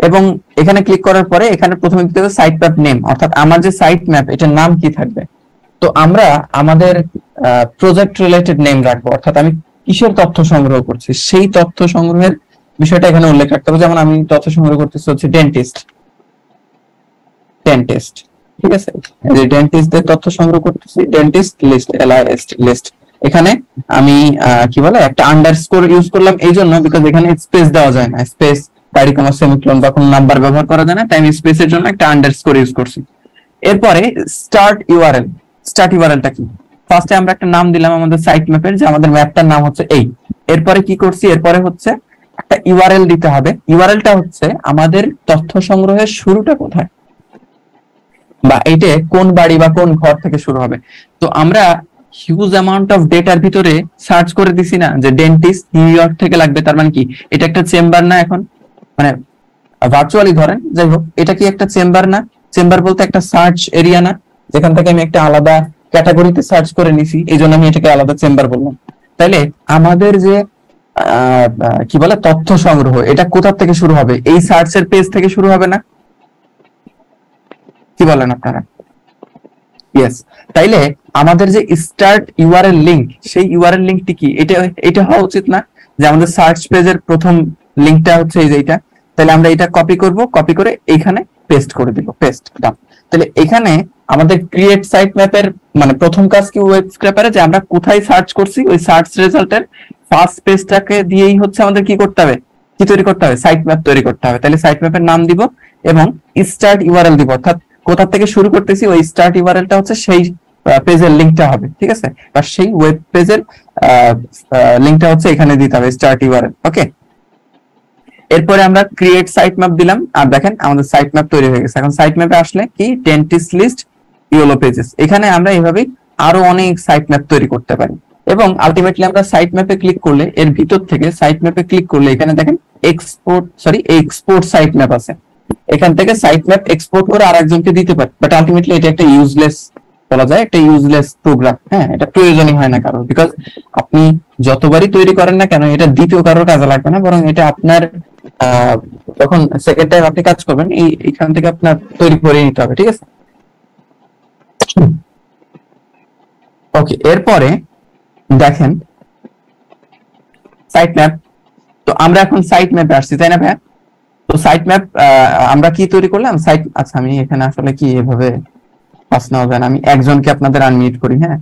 এবং এখানে ক্লিক করার পরে এখানে প্রথমে দিতে হবে সাইট ম্যাপ নেম, অর্থাৎ আমার যে সাইট ম্যাপ এটার নাম কি থাকবে। তো আমরা আমাদের প্রজেক্ট রিলেটেড নেম রাখবো, অর্থাৎ আমি কিসের তথ্য সংগ্রহ করছি সেই তথ্য সংগ্রহের বিষয়টা এখানে উল্লেখ রাখতে হবে। যেমন আমি তথ্য সংগ্রহ করতেছি হচ্ছে ডেন্টিস্ট, ঠিক আছে, এই যে ডেন্টিস্টদের তথ্য সংগ্রহ করতেছি, ডেন্টিস্ট লিস্ট, লিস্ট। এখানে আমি কি বলে একটা আন্ডারস্কোর ইউজ করলাম এই জন্য, বিকজ এখানে স্পেস দেওয়া যায় না, স্পেস তারই কোনো সেমিকোলন বা কোনো নাম্বার ব্যবহার করা যায় না, তাই আমি স্পেসের জন্য একটা আন্ডারস্কোর ইউজ করছি। এরপরে স্টার্ট ইউআরএলটা কি, ফার্স্টে আমরা একটা নাম দিলাম আমাদের সাইট ম্যাপের, যে আমাদের ম্যাপটার নাম হচ্ছে এই। এরপরে কি করছি, এরপরে হচ্ছে একটা ইউআরএল দিতে হবে। ইউআরএলটা হচ্ছে আমাদের তথ্য সংগ্রহের শুরুটা কোথায়, বা এইটা কোন বাড়ি বা কোন ঘর থেকে শুরু হবে। তো আমরা হিউজ অ্যামাউন্ট অফ ডেটার ভিতরে সার্চ করে দিছি না, যে ডেন্টিস্ট নিউ ইয়র্ক থেকে লাগবে, তার মানে কি এটা একটা চেম্বার না? এখন মানে ভার্চুয়ালি ধরেন, যাই হোক, এটা কি একটা চেম্বার না? চেম্বার বলতে একটা সার্চ এরিয়া না, যেখান থেকে আমি একটা আলাদা ক্যাটাগরিতে সার্চ করে নিছি, এই জন্য আমি এটাকে আলাদা চেম্বার বললাম। তাইলে আমাদের যে কি বলে তথ্য সংগ্রহ, এটা কোথা থেকে শুরু হবে? এই সার্চের পেজ থেকে শুরু হবে না? কি বলেন আপনারা? ইয়েস। তাইলে আমাদের যে স্টার্ট ইউআরএল লিংক, সেই ইউআরএল লিংকটি কি, এটা হওয়া উচিত না যে আমাদের সার্চ পেজের প্রথম লিংকটা হচ্ছে এই যে এটা। তাহলে আমরা এটা কপি করব, কপি করে এইখানে পেস্ট করে দিব, পেস্ট ডান। তাহলে এখানে আমাদের ক্রিয়েট সাইট ম্যাপের মানে প্রথম কাজ কি ওয়েব স্ক্র্যাপারে, যে আমরা কোথায় সার্চ করছি ওই সার্চ রেজাল্টের ফার্স্ট পেজটাকে দিয়েই হচ্ছে আমাদের কি করতে হবে, কি তৈরি করতে হবে, সাইট ম্যাপ তৈরি করতে হবে। তাহলে সাইট ম্যাপের নাম দিব এবং স্টার্ট ইউআরএল দিব, অর্থাৎ কোথা থেকে শুরু করতেছি ওই স্টার্ট ইউআরএলটা হচ্ছে সেই পেজের লিংকটা হবে, ঠিক আছে, বা সেই ওয়েব পেজের লিংকটা হচ্ছে এখানে দিতে হবে, স্টার্ট ইউআরএল। ওকে, এরপরে আমরা ক্রিয়েট সাইট ম্যাপ দিলাম, আর দেখেন আমাদের সাইট ম্যাপ তৈরি হয়ে গেছে। এখন সাইট ম্যাপে আসলে কি ডেন্টিস্ট লিস্ট ইয়েলো পেজেস, এখানে আমরা এইভাবেই আরো অনেক সাইট ম্যাপ তৈরি করতে পারি। এবং আলটিমেটলি আমরা সাইট ম্যাপে ক্লিক করলে, এর ভিতর থেকে সাইট ম্যাপে ক্লিক করলে এখানে দেখেন এক্সপোর্ট সাইট ম্যাপ আছে, এখান থেকে সাইট ম্যাপ এক্সপোর্ট করে আরেকজনকে দিতে পারে। বাট আলটিমেটলি এটা একটা ইউজলেস বলা যায়, একটা ইউজলেস প্রোগ্রাম। হ্যাঁ, এটা প্রয়োজনই হয় না কারোর, বিকজ আপনি যতবারই তৈরি করেন না কেন এটা দ্বিতীয় কারোর কাজে লাগবে না, বরং এটা আপনার যখন সেকেন্ড টাইম আপনি কাজ করবেন এইখান থেকে আপনার তৈরি করে নিতে হবে, ঠিক আছে। ওকে, এরপরে দেখেন সাইট ম্যাপ। তো আমরা এখন সাইট ম্যাপে আসছি, তাই না ভাই? তো সাইট ম্যাপ আমরা কি তৈরি করলাম, সাইট। আচ্ছা, আমি এখানে আসলে কি এভাবে পাস না হবে না, আমি একজনকে আপনাদের আনমিউট করি, হ্যাঁ,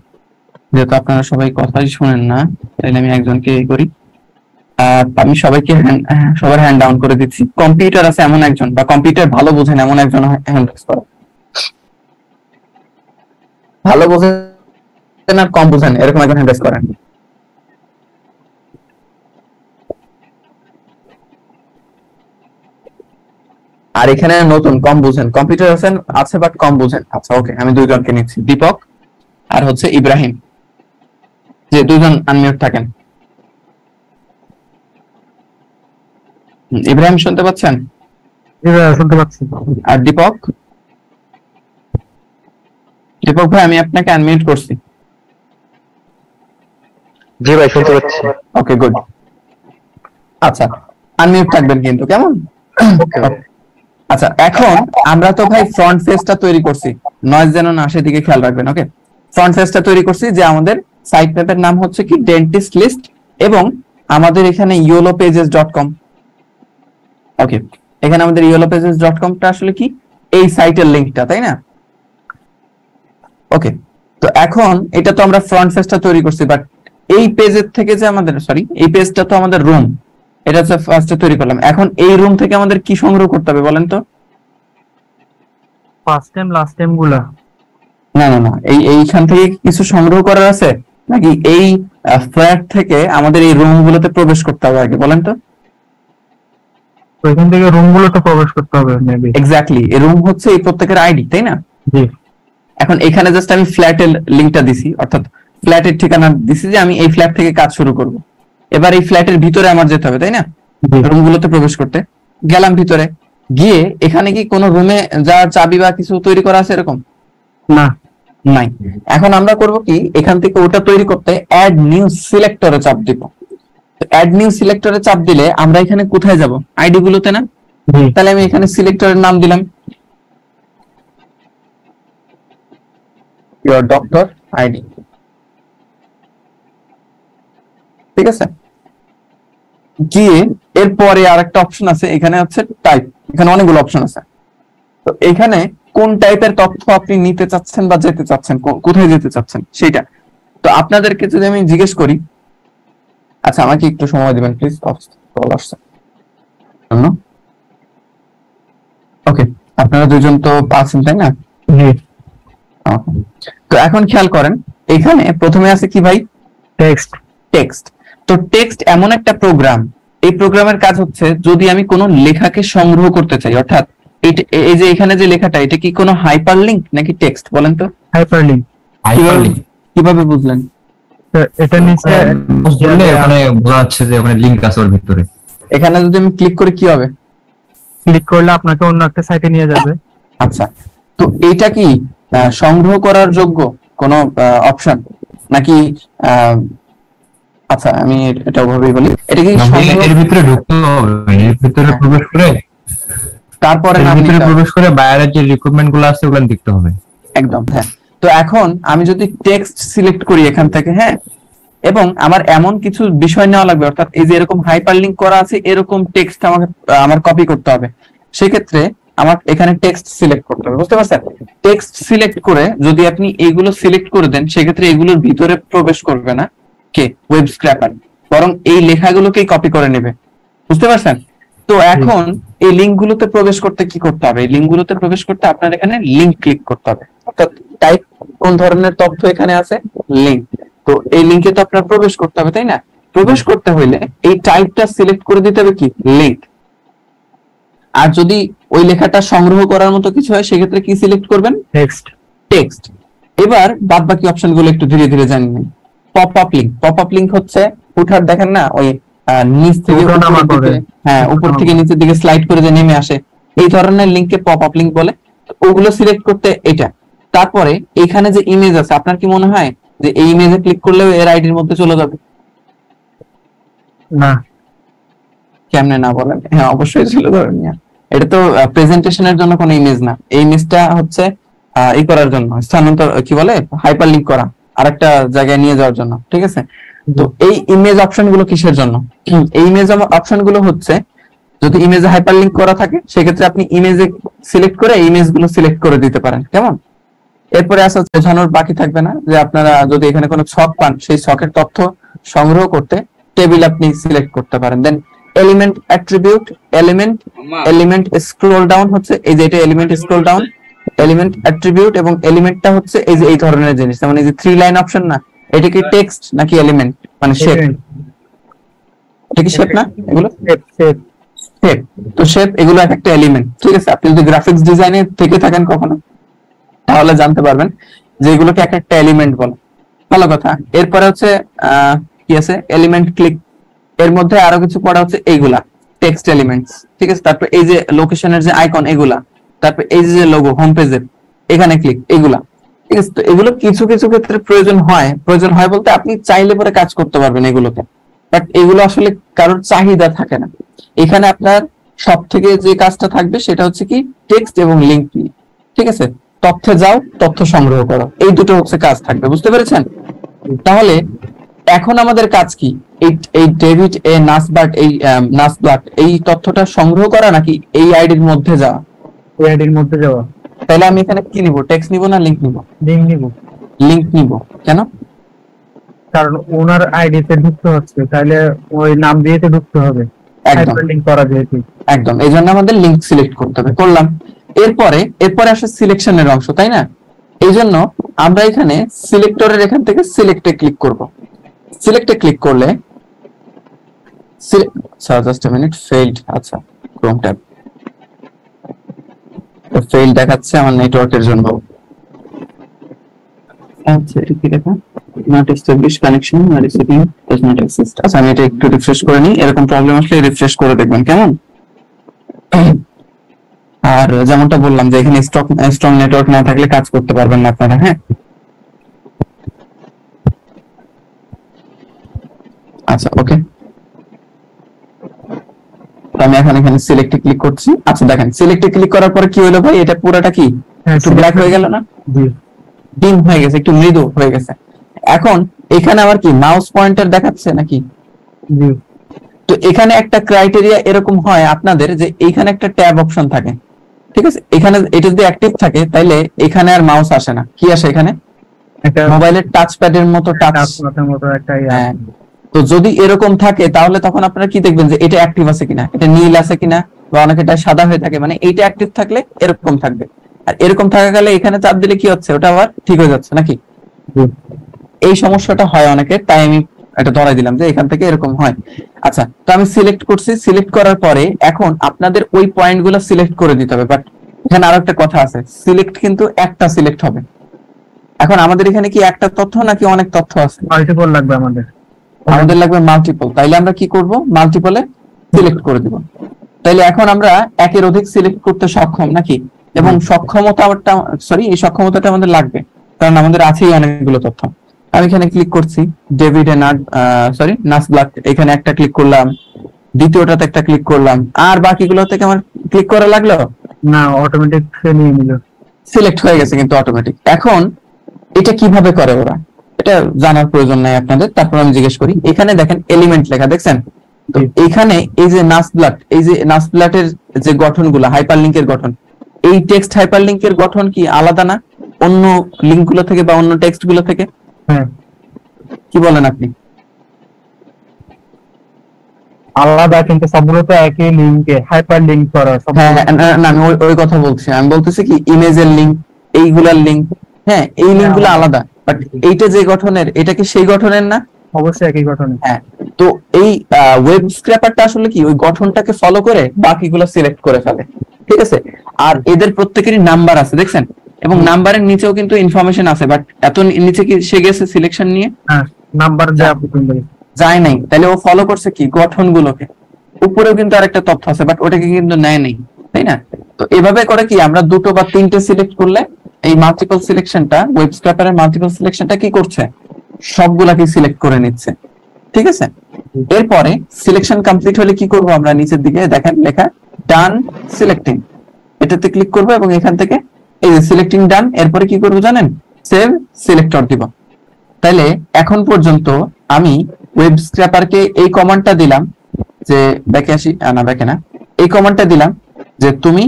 যেহেতু আপনারা সবাই কথাই শুনেন না, তাইলে আমি একজনকে করি। আমি সবাইকে সবার হ্যান্ড ডাউন করে দিচ্ছি। কম্পিউটার আছে এমন একজন, বা কম্পিউটার ভালো বোঝেন এমন একজন হ্যান্ড রেজ করো। ভালো বোঝেন আর কম বোঝেন এরকম একজন হ্যান্ড রেজ করেন। আর এখানে নতুন কম বুঝেন, কম্পিউটার আছে বাট কম বুঝেন। আচ্ছা ওকে, আমি দুইজনকে নিচ্ছি, দীপক আর হচ্ছে ইব্রাহিম, যে দুইজন আনমিউট থাকেন। ইব্রাহিম শুনতে পাচ্ছেন? শুনতে পাচ্ছি। আর দীপক? দীপক ভাই আমি আপনাকে আনমিউট করছি। জি ভাই শুনতে পাচ্ছি। Okay good. আচ্ছা আনমিউট থাকবেন কিন্তু, কেমন? আচ্ছা এখন আমরা তো ভাই ফ্রন্ট পেজটা তৈরি করছি, নয়েজ যেন না আসে দিকে খেয়াল রাখবেন। ওকে, ফ্রন্ট পেজটা তৈরি করছি যে আমাদের সাইট ম্যাপের নাম হচ্ছে কি ডেন্টিস্ট লিস্ট, এবং আমাদের এখানে yellowpages.com। ওকে, এখানে আমাদের yellowpages.com টা আসলে কি এই সাইটের লিংকটা, তাই না? ওকে, তো এখন এটা তো আমরা ফ্রন্ট পেজটা তৈরি করছি, বাট এই পেজের থেকে যে আমাদের এই পেজটা তো আমাদের রুম, এটা হচ্ছে ফার্স্টে তৈরি করলাম। এখন এই রুম থেকে আমাদের কি সংগ্রহ করতে হবে বলেন তো? ফার্স্ট টাইম লাস্ট টাইম গুলা? না না না, এইখান থেকে কিছু সংগ্রহ করার আছে নাকি এই ফ্ল্যাট থেকে আমাদের এই রুম গুলোতে প্রবেশ করতে হবে আগে বলেন তো? ওইখান থেকে রুম গুলোতে প্রবেশ করতে হবে মেবি। এক্স্যাক্টলি, এই রুম হচ্ছে এই প্রত্যেকের আইডি, তাই না? জি। এখন এখানে জাস্ট আমি ফ্ল্যাটের লিংকটা দিছি, অর্থাৎ ফ্ল্যাটের ঠিকানা দিছি যে আমি এই ফ্ল্যাট থেকে কাজ শুরু করব। এবার এই ফ্ল্যাটের ভিতরে আমার যেতে হবে, তাই না? রুম গুলোতে প্রবেশ করতে গেলাম, ভিতরে গিয়ে এখানে কি কোনো রুমে যাওয়ার চাবি বা কিছু তৈরি করা আছে এরকম? না, নাই। এখন আমরা করব কি, এখান থেকে ওটা তৈরি করতে অ্যাড নিউ সিলেক্টরে চাপ দিব। অ্যাড নিউ সিলেক্টরে চাপ দিলে আমরা এখানে কোথায় যাব? আইডি গুলোতে না? তাহলে আমি এখানে সিলেক্টরের নাম দিলাম ইওর ডক্টর আইডি, ঠিক আছে? গিয়ে এরপরে আরেকটা অপশন আছে, এখানে হচ্ছে টাইপ, এখানে অনেকগুলো অপশন আছে। তো এখানে কোন টাইপের তথ্য আপনি নিতে চাচ্ছেন বা যেতে চাচ্ছেন, কোথায় যেতে চাচ্ছেন সেটা। তো আপনাদেরকে যদি আমি জিজ্ঞেস করি, আচ্ছা আমাকে একটু সময় দিবেন প্লিজ, কল আসছে। ওকে, আপনারা দুজন তো আছেন তাই না? তো এখন খেয়াল করেন, এখানে প্রথমে আছে কি ভাই? টেক্সট। টেক্সট। তো টেক্সট এমন একটা প্রোগ্রাম, এই প্রোগ্রামের কাজ হচ্ছে যদি আমি কোনো লেখাকে সংগ্রহ করতে চাই, অর্থাৎ এই যে এখানে যে লেখাটা, এটা কি কোনো হাইপারলিংক নাকি টেক্সট বলেন তো? হাইপারলিংক। কিভাবে বুঝলেন? এটা নিচে বললে ওখানে বোঝা যাচ্ছে যে ওখানে লিংক আছে ওর ভিতরে। এখানে যদি আমি ক্লিক করি কি হবে? ক্লিক করলে আপনাকে অন্য একটা সাইটে নিয়ে যাবে। আচ্ছা, তো এটা কি সংগ্রহ করার যোগ্য কোনো অপশন নাকি? আচ্ছা আমি এটা ওভাবেই বলি, এটা কি এর ভিতরে ঢুকতে হবে, এর ভিতরে প্রবেশ করে তারপরে ভিতরে প্রবেশ করে বাইরের যে রিক্রুটমেন্ট গুলো আছে ওগুলো দেখতে হবে। একদম, হ্যাঁ। তো এখন আমি যদি টেক্সট সিলেক্ট করি এখান থেকে, হ্যাঁ, এবং আমার এমন কিছু বিষয় নেওয়া লাগবে, অর্থাৎ এই যে এরকম হাইপারলিংক করা আছে এরকম টেক্সট আমাকে আমার কপি করতে হবে। সেক্ষেত্রে আমার এখানে টেক্সট সিলেক্ট করতে হবে, বুঝতে পারছেন? টেক্সট সিলেক্ট করে যদি আপনি এইগুলো সিলেক্ট করে দেন, সেক্ষেত্রে এগুলোর ভিতরে প্রবেশ করবে না কে? ওয়েব স্ক্র্যাপার, বরং এই লেখাগুলোকেই কপি করে নেবে, বুঝতে পারছেন? তো এখন এই লিঙ্কগুলোতে প্রবেশ করতে কি করতে হবে? এই লিঙ্কগুলোতে প্রবেশ করতে আপনার এখানে লিঙ্ক ক্লিক করতে হবে, অর্থাৎ টাইপ কোন ধরনের তথ্য এখানে আছে, লিঙ্ক। তো এই লিঙ্কে তো আপনার প্রবেশ করতে হবে, তাই না? প্রবেশ করতে হইলে এই টাইপটা সিলেক্ট করে দিতে হবে কি? লিঙ্ক। আর যদি ওই লেখাটা সংগ্রহ করার মতো কিছু হয় সেক্ষেত্রে কি সিলেক্ট করবেন? টেক্সট। টেক্সট। এবার বাদ বাকি অপশনগুলো একটু ধীরে ধীরে জানিয়ে নিন। Pop up link. Pop up link হচ্ছে উঠার, দেখেন না ওই নিচ থেকে হ্যাঁ উপর থেকে নিচের দিকে স্লাইড করে যে নেমে আসে, এই ধরনের লিঙ্ককে পপ আপ লিঙ্ক বলে। ওগুলো সিলেক্ট করতে এটা। তারপরে এখানে যে ইমেজ আছে, আপনার কি মনে হয় যে এই ইমেজে ক্লিক করলেও এর আইডির মধ্যে চলে যাবে? না। কেমনে না বলেন? হ্যাঁ অবশ্যই চলে যাবে। এটা তো প্রেজেন্টেশনের জন্য কোনো ইমেজ না, এই ইমেজটা হচ্ছে এই করার জন্য, স্থানান্তর কি বলে, হাইপার লিঙ্ক করা আরেকটা জায়গায় নিয়ে যাওয়ার জন্য, ঠিক আছে? তো এই ইমেজ অপশন গুলো কিসের জন্য? এই ইমেজ অপশন গুলো হচ্ছে যদি ইমেজে হাইপার লিঙ্ক করা থাকে সেক্ষেত্রে আপনি ইমেজে সিলেক্ট করে ইমেজ গুলো সিলেক্ট করে দিতে পারেন, কেমন? এরপরে আসলে বোঝানোর বাকি থাকবে না যে আপনারা যদি এখানে কোনো ছক পান, সেই ছকের তথ্য সংগ্রহ করতে টেবিল আপনি সিলেক্ট করতে পারেন। Then element attribute, element scroll down হচ্ছে এই যে এটা element scroll down, element attribute এবং এলিমেন্টটা হচ্ছে এই যে এই ধরনের জিনিস, যেমন এই যে 3 লাইন অপশন না, এটা কি টেক্সট নাকি এলিমেন্ট মানে শেপ? এটা কি শেপ না? এগুলো শেপ, তো শেপ এগুলো এক একটা এলিমেন্ট, ঠিক আছে? আপনি যদি গ্রাফিক্স ডিজাইনে থেকে থাকেন কখনো তাহলে জানতে পারবেন যে এগুলোকে এক একটা এলিমেন্ট বলে। ভালো কথা। এরপরে হচ্ছে কি আছে, এলিমেন্ট ক্লিক, এর মধ্যে আরো কিছু পড়া হচ্ছে এইগুলা টেক্সট এলিমেন্টস, ঠিক আছে? তারপর এই যে লোকেশনের যে আইকন এগুলা, তারপর এই যে লোগো হোম পেজের এখানে ক্লিক, এগুলা, ঠিক আছে? তো এগুলো কিছু কিছু ক্ষেত্রে প্রয়োজন হয় বলতে আপনি চাইলে পরে কাজ করতে পারবেন এগুলোকে, বাট এগুলো আসলে কারোর চাহিদা থাকে না। এখানে আপনার সব থেকে যে কাজটা থাকবে সেটা হচ্ছে কি টেক্সট এবং লিংক, ঠিক আছে? তথ্যে যাও, তথ্য সংগ্রহ করো, এই দুটো হচ্ছে কাজ থাকবে, বুঝতে পেরেছেন? তাহলে এখন আমাদের কাজ কি, এই ডেভিড এ নাসব্লাট এই তথ্যটা সংগ্রহ করা নাকি এই আইডির মধ্যে যাওয়া? এই আইডির মধ্যে যাওয়া। তাহলে আমি এখানে কি নিব, টেক্সট নিব না লিংক নিব? লিংক নিব। লিংক নিব কেন? কারণ ওনার আইডিতে ঢুকতে হচ্ছে, তাহলে ওই নাম দিয়েতে ঢুকতে হবে, একদম হাইপারলিংক করা যেহেতু। একদম, এই জন্য আমাদের লিংক সিলেক্ট করতে হবে, করলাম। এরপরে আসে সিলেকশনের অংশ, তাই না? এই জন্য আমরা এখানে সিলেক্টরের এখান থেকে সিলেক্টে ক্লিক করব। সিলেক্টে ক্লিক করলে জাস্ট আ মিনিট, ফেইল্ড, আচ্ছা ক্রোম ট্যাব ফেইল দেখাচ্ছে আমার নেটওয়ার্কের জন্য। আচ্ছা এটা কি দেখা, not establish connection R receiving does not exist. আচ্ছা আমি এটা একটু রিফ্রেশ করে নিই, এরকম প্রবলেম আসলে রিফ্রেশ করে দেখবেন কেমন। আর যেমনটা বললাম যে এখানে স্ট্রং নেটওয়ার্ক না থাকলে কাজ করতে পারবেন না আপনারা। হ্যাঁ আচ্ছা ওকে, আমি এখন এখানে সিলেক্টে ক্লিক করছি। আচ্ছা দেখেন সিলেক্টে ক্লিক করার পরে কি হলো ভাই, এটা পুরোটা কি একটু ব্ল্যাক হয়ে গেল না, ডিম হয়ে গেছে, একটু মৃদু হয়ে গেছে। এখন এখানে আবার কি মাউস পয়েন্টার দেখাচ্ছে নাকি? তো এখানে একটা ক্রাইটেরিয়া এরকম হয় আপনাদের যে এখানে একটা ট্যাব অপশন থাকে, ঠিক আছে? এখানে এটা যদি অ্যাক্টিভ থাকে তাহলে এখানে আর মাউস আসে না, কি আসে এখানে একটা মোবাইলের টাচ প্যাডের মতো হ্যাঁ। তো যদি এরকম থাকে তাহলে তখন আপনারা কি দেখবেন যে এটা অ্যাক্টিভ আছে কিনা, এটা নীল আছে কিনা, বা অনেকটা সাদা হয়ে থাকে, মানে এইটা অ্যাক্টিভ থাকলে এরকম থাকবে। আর এরকম থাকাকালে এখানে চাপ দিলে কি হচ্ছে, ওটা আবার ঠিক হয়ে যাচ্ছে নাকি? এই সমস্যাটা হয় অনেকের, তাই আমি এটা ধরাই দিলাম যে এখান থেকে এরকম হয়। আচ্ছা তো আমি সিলেক্ট করছি, সিলেক্ট করার পরে এখন আপনাদের ওই পয়েন্টগুলো সিলেক্ট করে দিতে হবে। বাট এখানে আরো একটা কথা আছে, সিলেক্ট কিন্তু একটা সিলেক্ট হবে। এখন আমাদের এখানে কি একটা তথ্য নাকি অনেক তথ্য আছে? মাল্টিপল লাগবে আমাদের লাগবে মাল্টিপল। তাইলে আমরা কি করব, মাল্টিপলে সিলেক্ট করে দিব। তাইলে এখন আমরা একের অধিক সিলেক্ট করতে সক্ষম নাকি? এবং এই সক্ষমতাটা আমাদের লাগবে, কারণ আমাদের আছেই অনেকগুলো তথ্য। আমি এখানে ক্লিক করছি, ডেভিড এ নাসব্লাট, এখানে একটা ক্লিক করলাম, দ্বিতীয়টাতে একটা ক্লিক করলাম, আর বাকিগুলো থেকে আমার ক্লিক করা লাগলো না, অটোমেটিক নিয়ে নিল, সিলেক্ট হয়ে গেছে কিন্তু অটোমেটিক। এখন এটা কিভাবে করে ওরা, এটা জানার প্রয়োজন নাই আপনাদের, তারপর আমি জিজ্ঞেস করি। এখানে দেখেন এলিমেন্ট লেখা দেখছেন, তো এখানে এই যে নাসব্লাটের যে গঠনগুলো, হাইপারলিংকের গঠন, এই টেক্সট হাইপারলিংকের গঠন কি আলাদা না অন্য লিংকগুলো থেকে বা অন্য টেক্সট গুলো থেকে? হ্যাঁ কি বলেন আপনি? আলাদা, কিন্তু সবগুলো তো একই লিংকে হাইপারলিংক করা। হ্যাঁ না আমি ওই কথা বলছি, আমি বলতেছি কি ইমেজের লিংক, এইগুলার লিংক, হ্যাঁ এই লিংকগুলো আলাদা, বাট এইটা যে গঠনের, এটা কি সেই গঠনের না? অবশ্যই একই গঠনের। হ্যাঁ, তো এই ওয়েব স্ক্র্যাপারটা আসলে কি ওই গঠনটাকে ফলো করে বাকিগুলো সিলেক্ট করে ফেলে, ঠিক আছে? আর এদের প্রত্যেকেরই নাম্বার আছে দেখছেন, এবং নাম্বারের নিচেও কিন্তু ইনফরমেশন আছে, বাট এত নিচে কি সে গেছে সিলেকশন নিয়ে? হ্যাঁ, নাম্বার যায় নাই, তাহলে ও ফলো করছে কি গঠনগুলোকে। উপরেও কিন্তু আরেকটা তথ্য আছে, বাট ওটাকে কিন্তু নেয় নাই, তাই না? তো এভাবে করে কি আমরা দুটো বা তিনটে সিলেক্ট করলে এই মাল্টিপল সিলেকশনটা, ওয়েব স্ক্র্যাপারের মাল্টিপল সিলেকশনটা কি করছে, সবগুলাকে সিলেক্ট করে নিচ্ছে, ঠিক আছে? এরপরে সিলেকশন কমপ্লিট হলে কি করব আমরা, নিচের দিকে দেখেন লেখা ডান সিলেক্টিং, এটাতে ক্লিক করব এবং এখান থেকে এই যে সিলেক্টিং ডান, এরপরে কি করব জানেন, সেভ সিলেক্টর দিব। তাহলে এখন পর্যন্ত আমি ওয়েব স্ক্র্যাপারকে এই কমান্ডটা দিলাম যে ব্যাকে আসি, না ব্যাকে না, এই কমান্ডটা দিলাম যে তুমি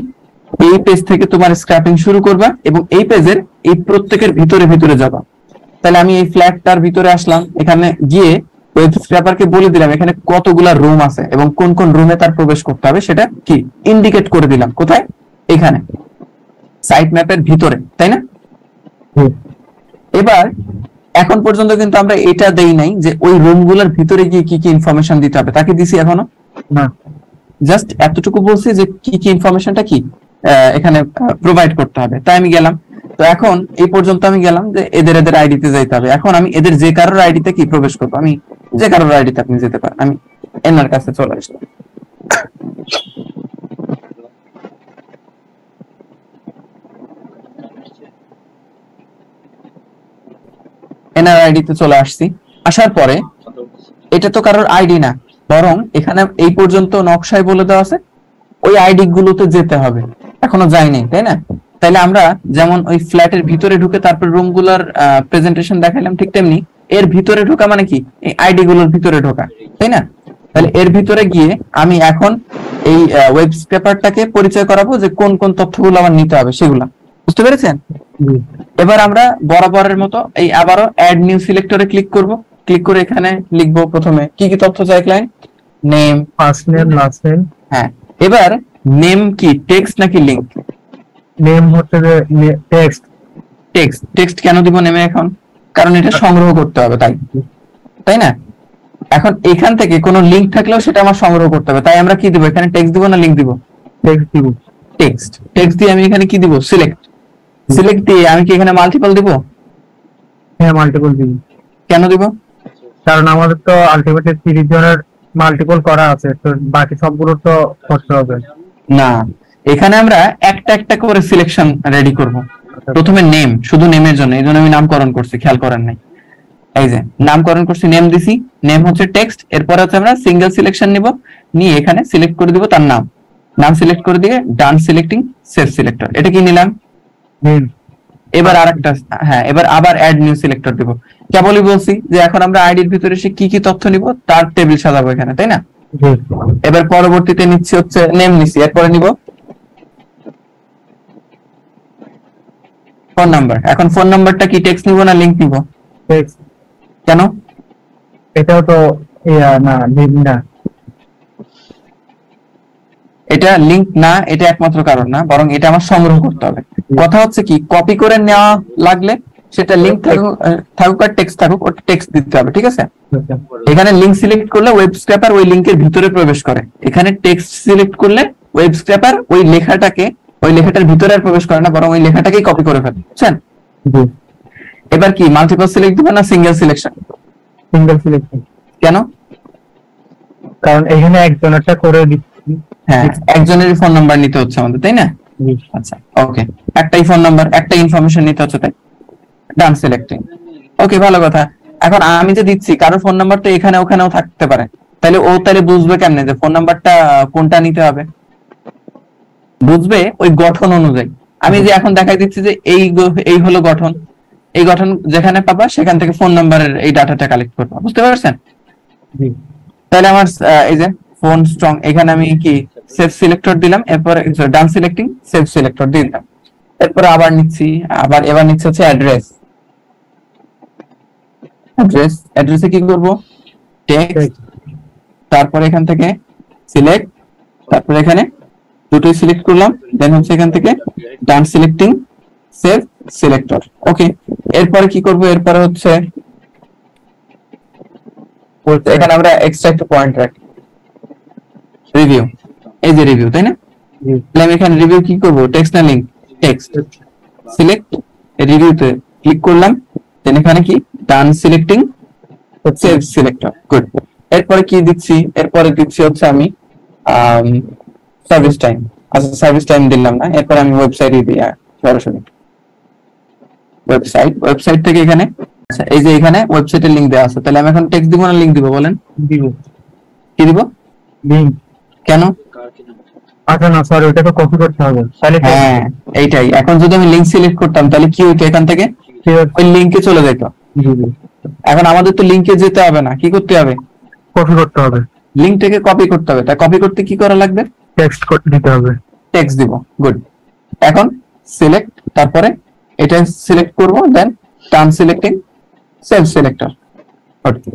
এই পেজ থেকে তোমার স্ক্র্যাপিং শুরু করবা এবং এই পেজের এই প্রত্যেকের ভিতরে যাবা। তাহলে আমি এই ফ্ল্যাগটার ভিতরে আসলাম, এখানে গিয়ে ওয়েব স্ক্র্যাপারকে বলে দিলাম এখানে কতগুলা রুম আছে এবং কোন কোন রুমে তার প্রবেশ করতে হবে সেটা কি ইন্ডিকেট করে দিলাম। কোথায়? এখানে সাইট ম্যাপের ভিতরে, তাই না? এবার এখন পর্যন্ত কিন্তু আমরা এটা দেই নাই যে ওই রুমগুলোর ভিতরে গিয়ে কি কি ইনফরমেশন দিতে হবে, তাকে দিছি এখনো না। জাস্ট এতটুকু বলছি যে কি কি ইনফরমেশনটা কি এখানে প্রোভাইড করতে হবে, তাই আমি গেলাম। তো এখন এই পর্যন্ত আমি গেলাম যে এদের এদের আইডিতে যাইতে হবে। এখন আমি এদের যে কারোর আইডিতে কি প্রবেশ করবো, আমি যে কারোর আইডিতে আপনি যেতে পারেন। আমি এনার কাছে চলে আসলাম। এনার আইডিতে চলে আসছি। আসার পরে এটা তো কারোর আইডি না, বরং এখানে এই পর্যন্ত নকশায় বলে দেওয়া আছে ওই আইডি গুলোতে যেতে হবে, এখনো যায়নি, তাই না? তাইলে আমরা যেমন ওই ফ্ল্যাটের ভিতরে ঢুকে তারপর রুম গুলার প্রেজেন্টেশন দেখাইলাম, ঠিক তেমনি এর ভিতরে ঢোকা মানে কি এই আইডি গুলোর ভিতরে ঢোকা, তাই না? তাহলে এর ভিতরে গিয়ে আমি এখন এই ওয়েব স্ক্র্যাপারটাকে পরিচয় করাবো যে কোন কোন তথ্যগুলো আমার নিতে হবে সেগুলা, বুঝতে পেরেছেন? এবার আমরা বরাবরের মতো এই আবারও অ্যাড নিউ সিলেক্টরে ক্লিক করব। ক্লিক করে এখানে লিখবো প্রথমে কি কি তথ্য চাই client, name, first name, last name. হ্যাঁ, এবার নেম কি টেক্সট নাকি লিংক? নেম হচ্ছে যে টেক্সট। টেক্সট। টেক্সট কেন দিব নেমে এখন? কারণ এটা সংগ্রহ করতে হবে, তাই না? এখন এখান থেকে কোনো লিংক থাকলেও সেটা আমার সংগ্রহ করতে হবে, তাই আমরা কি দিব এখানে, টেক্সট দিব না লিংক দিব? টেক্সট দিব। টেক্সট। টেক্সট দিয়ে আমি এখানে কি দিব, সিলেক্ট। সিলেক্ট দিয়ে আমি কি এখানে মাল্টিপল দিব? হ্যাঁ, মাল্টিপল দিব। কেন দিব? কারণ আমাদের তো আলটিমেটলি 30 জনের মাল্টিপল করা আছে, তো বাকি সবগুলো তো করতে হবে না। এখানে আমরা একটা একটা করে সিলেকশন রেডি করব। প্রথমে নেম, শুধু নেমের জন্য, এই জন্য আমি নামকরণ করছি, খেয়াল করেন নাই। এই যে নামকরণ করছি, নেম দিছি, নেম হচ্ছে টেক্সট। এরপর হচ্ছে আমরা সিঙ্গেল সিলেকশন নিব, নিয়ে এখানে সিলেক্ট করে দিব তার নাম। নাম সিলেক্ট করে দিয়ে ডান সিলেক্টিং সেভ সিলেক্টর, এটা কি নিলাম। এবার আরেকটা, হ্যাঁ, এবার আবার অ্যাড নিউ সিলেক্টর দিব। কেবলই বলছি যে এখন আমরা আইডির ভিতরে সে কি কি তথ্য নিব তার টেবিল সাজাবো এখানে, তাই না? এবার পরবর্তীতে নিচ্ছি হচ্ছে নেম নিছি, এরপরে নিব ফোন নাম্বার। এখন ফোন নাম্বারটা কি টেক্সট নিব না লিংক নিব? টেক্সট। কেন? এটাও তো না, লিংক না। এটা লিংক না, এটা একমাত্র কারণ না, বরং এটা আমার সংগ্রহ করতে হবে। কথা হচ্ছে কি, কপি করে নেওয়া লাগলে সেটা লিংক থাকুক আর টেক্সট থাকুক, ওটা টেক্সট দিতে হবে, ঠিক আছে? এখানে লিংক সিলেক্ট করলে ওয়েব স্ক্র্যাপার ওই লিংকের ভিতরে প্রবেশ করে। এখানে টেক্সট সিলেক্ট করলে ওয়েব স্ক্র্যাপার ওই লেখাটার ভিতরে আর প্রবেশ করে না, বরং ওই লেখাটাকেই কপি করে ফেলে, বুঝছেন? এবার কি মাল্টিপল সিলেক্ট দিবেন না সিঙ্গেল সিলেকশন? Single selection. কেন? কারণ এখানে একজনেরটা করে দিচ্ছি। হ্যাঁ, একজনেরই ফোন নাম্বার নিতে হচ্ছে আমাদের, তাই না? আচ্ছা, ওকে, একটাই ফোন নাম্বার, একটা ইনফরমেশন নিতে হচ্ছে, তাই ডান সিলেক্টিং। ওকে, ভালো কথা। এখন আমি যে দিচ্ছি কারোর ফোন নাম্বার তো এখানে ওখানেও থাকতে পারে, তাহলে বুঝবে কেমনে যে ফোন নাম্বারটা কোনটা নিতে হবে? বুঝবে ওই গঠন অনুযায়ী। আমি যে এখন দেখাই দিচ্ছি যে এই হলো গঠন, এই গঠন যেখানে পাবা সেখান থেকে ফোন নাম্বারের এই ডাটাটা কালেক্ট করবা, বুঝতে পারছেন? তাহলে আমার এই যে ফোন স্ট্রং, এখানে আমি কি সেভ সিলেক্টর দিলাম, এরপরে ডান সিলেক্টিং সেভ সিলেক্টর দিলাম। এরপরে আবার নিচ্ছি, এবার নিচ্ছি হচ্ছে অ্যাড্রেস। অ্যাড্রেসে কি করব, টেক্সট, তারপরে এখান থেকে সিলেক্ট, তারপরে এখানে দুটোই সিলেক্ট করলাম, দেন হচ্ছে এখান থেকে ডান সিলেক্টিং সেভ সিলেক্টর। ওকে, এরপরে কি করব, এরপরে হচ্ছে এখানে আমরা এক্সট্রা একটা পয়েন্ট রাখি, রিভিউ। এই যে রিভিউ, তাই না? তাহলে আমি এখানে রিভিউ কি করব, টেক্সট না লিংক? টেক্সট। সিলেক্ট, রিভিউতে ক্লিক করলাম, দেন এখানে কি ডান সিলেক্টিং সেভ সিলেক্টর। গুড। এরপরে কি দিচ্ছি, এরপরে দিচ্ছি হচ্ছে আমি সার্ভিস টাইম। আচ্ছা, সার্ভিস টাইম দিলাম না, এরপর আমি ওয়েবসাইটে দিই সরাসরি। ওয়েবসাইট থেকে এখানে, আচ্ছা, এই যে এখানে ওয়েবসাইটের লিংক দেওয়া আছে, তাহলে আমি এখন টেক্সট দিব না লিংক দিব বলেন? দিব। কি দিব? লিংক। কেন? আচ্ছা, না সরি, ওটা তো কপি করতে হবে তাহলে। হ্যাঁ, এইটাই। এখন যদি আমি লিংক সিলেক্ট করতাম তাহলে কি হতো, এখান থেকে ওই লিংকে চলে যেত। এখন আমাদের তো লিংকে যেতে হবে না, কি করতে হবে, কপি করতে হবে, লিংকটাকে কপি করতে হবে। তাই কপি করতে কি করা লাগবে, টেক্সট দিতে হবে, টেক্সট দিব। গুড। এখন সিলেক্ট, তারপরে এটা সিলেক্ট করব, দেন ডান সিলেক্টিং সেভ সিলেক্টর।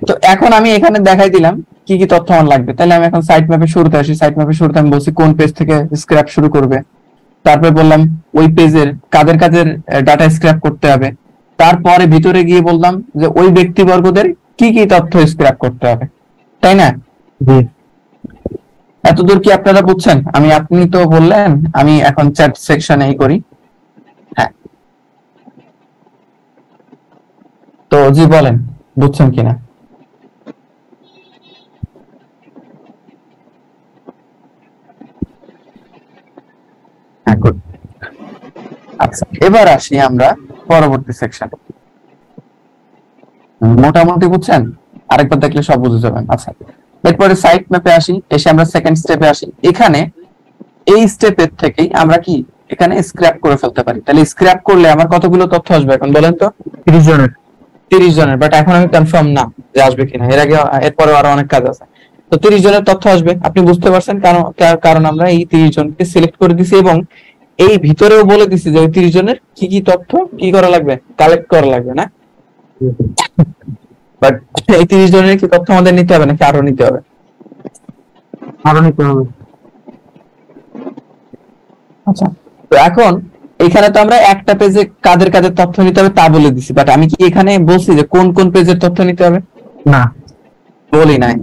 তো এখন আমি এখানে দেখাই দিলাম কি কি তথ্য আমার লাগবে। তাহলে আমি এখন সাইট ম্যাপে শুরুতে আসি। সাইট ম্যাপে শুরুতে আমি বলছি কোন পেজ থেকে স্ক্র্যাপ শুরু করবে, তারপরে বললাম ওই পেজের কাদের ডাটা স্ক্র্যাপ করতে হবে, তারপরে ভিতরে গিয়ে বললাম যে ওই ব্যক্তিবর্গদের কি কি তথ্য স্ক্র্যাপ করতে হবে, তাই না? এতদূর কি আপনারা বুঝছেন? আপনি তো বললেন, আমি এখন চ্যাট সেকশনে করি। হ্যাঁ, তো জি বলেন, বুঝছেন কিনা? হ্যাঁ, গুড। আচ্ছা, এবার আসি আমরা পরবর্তী সেকশন। মোটামুটি বুঝছেন? আরেকবার দেখলে সব বুঝে যাবেন। আচ্ছা, এরপরে সাইট ম্যাপে আসি, এসে আমরা সেকেন্ড স্টেপে আসি। এখানে এই স্টেপের থেকেই আমরা কি এখানে স্ক্র্যাপ করে ফেলতে পারি। তাহলে স্ক্র্যাপ করলে আমার কতগুলো তথ্য আসবে এখন বলেন তো? 30 জনের। 30 জনের, বাট এখন আমি কনফার্ম না যে আসবে কিনা। এর আগে এরপরে আরো অনেক কাজ আছে। তো 30 জনের তথ্য আসবে, আপনি বুঝতে পারছেন, কারণ আমরা এই 30 জনকে সিলেক্ট করে দিছি এবং এই ভিতরেও বলে দিছি যে ওই 30 জনের কি কি তথ্য কি করা লাগবে, কালেক্ট করা লাগবে না। বাট এই 30 জনের কি তথ্য আমাদের নিতে হবে নাকি আরো নিতে হবে? আরো নিতে হবে। আচ্ছা, তো এখন এখানে তো আমরা একটা পেজে কাদের কাদের তথ্য নিতে হবে তা বলে দিছি, বাট আমি কি এখানে বলছি যে কোন কোন পেজের তথ্য নিতে হবে? না, বলি নাই।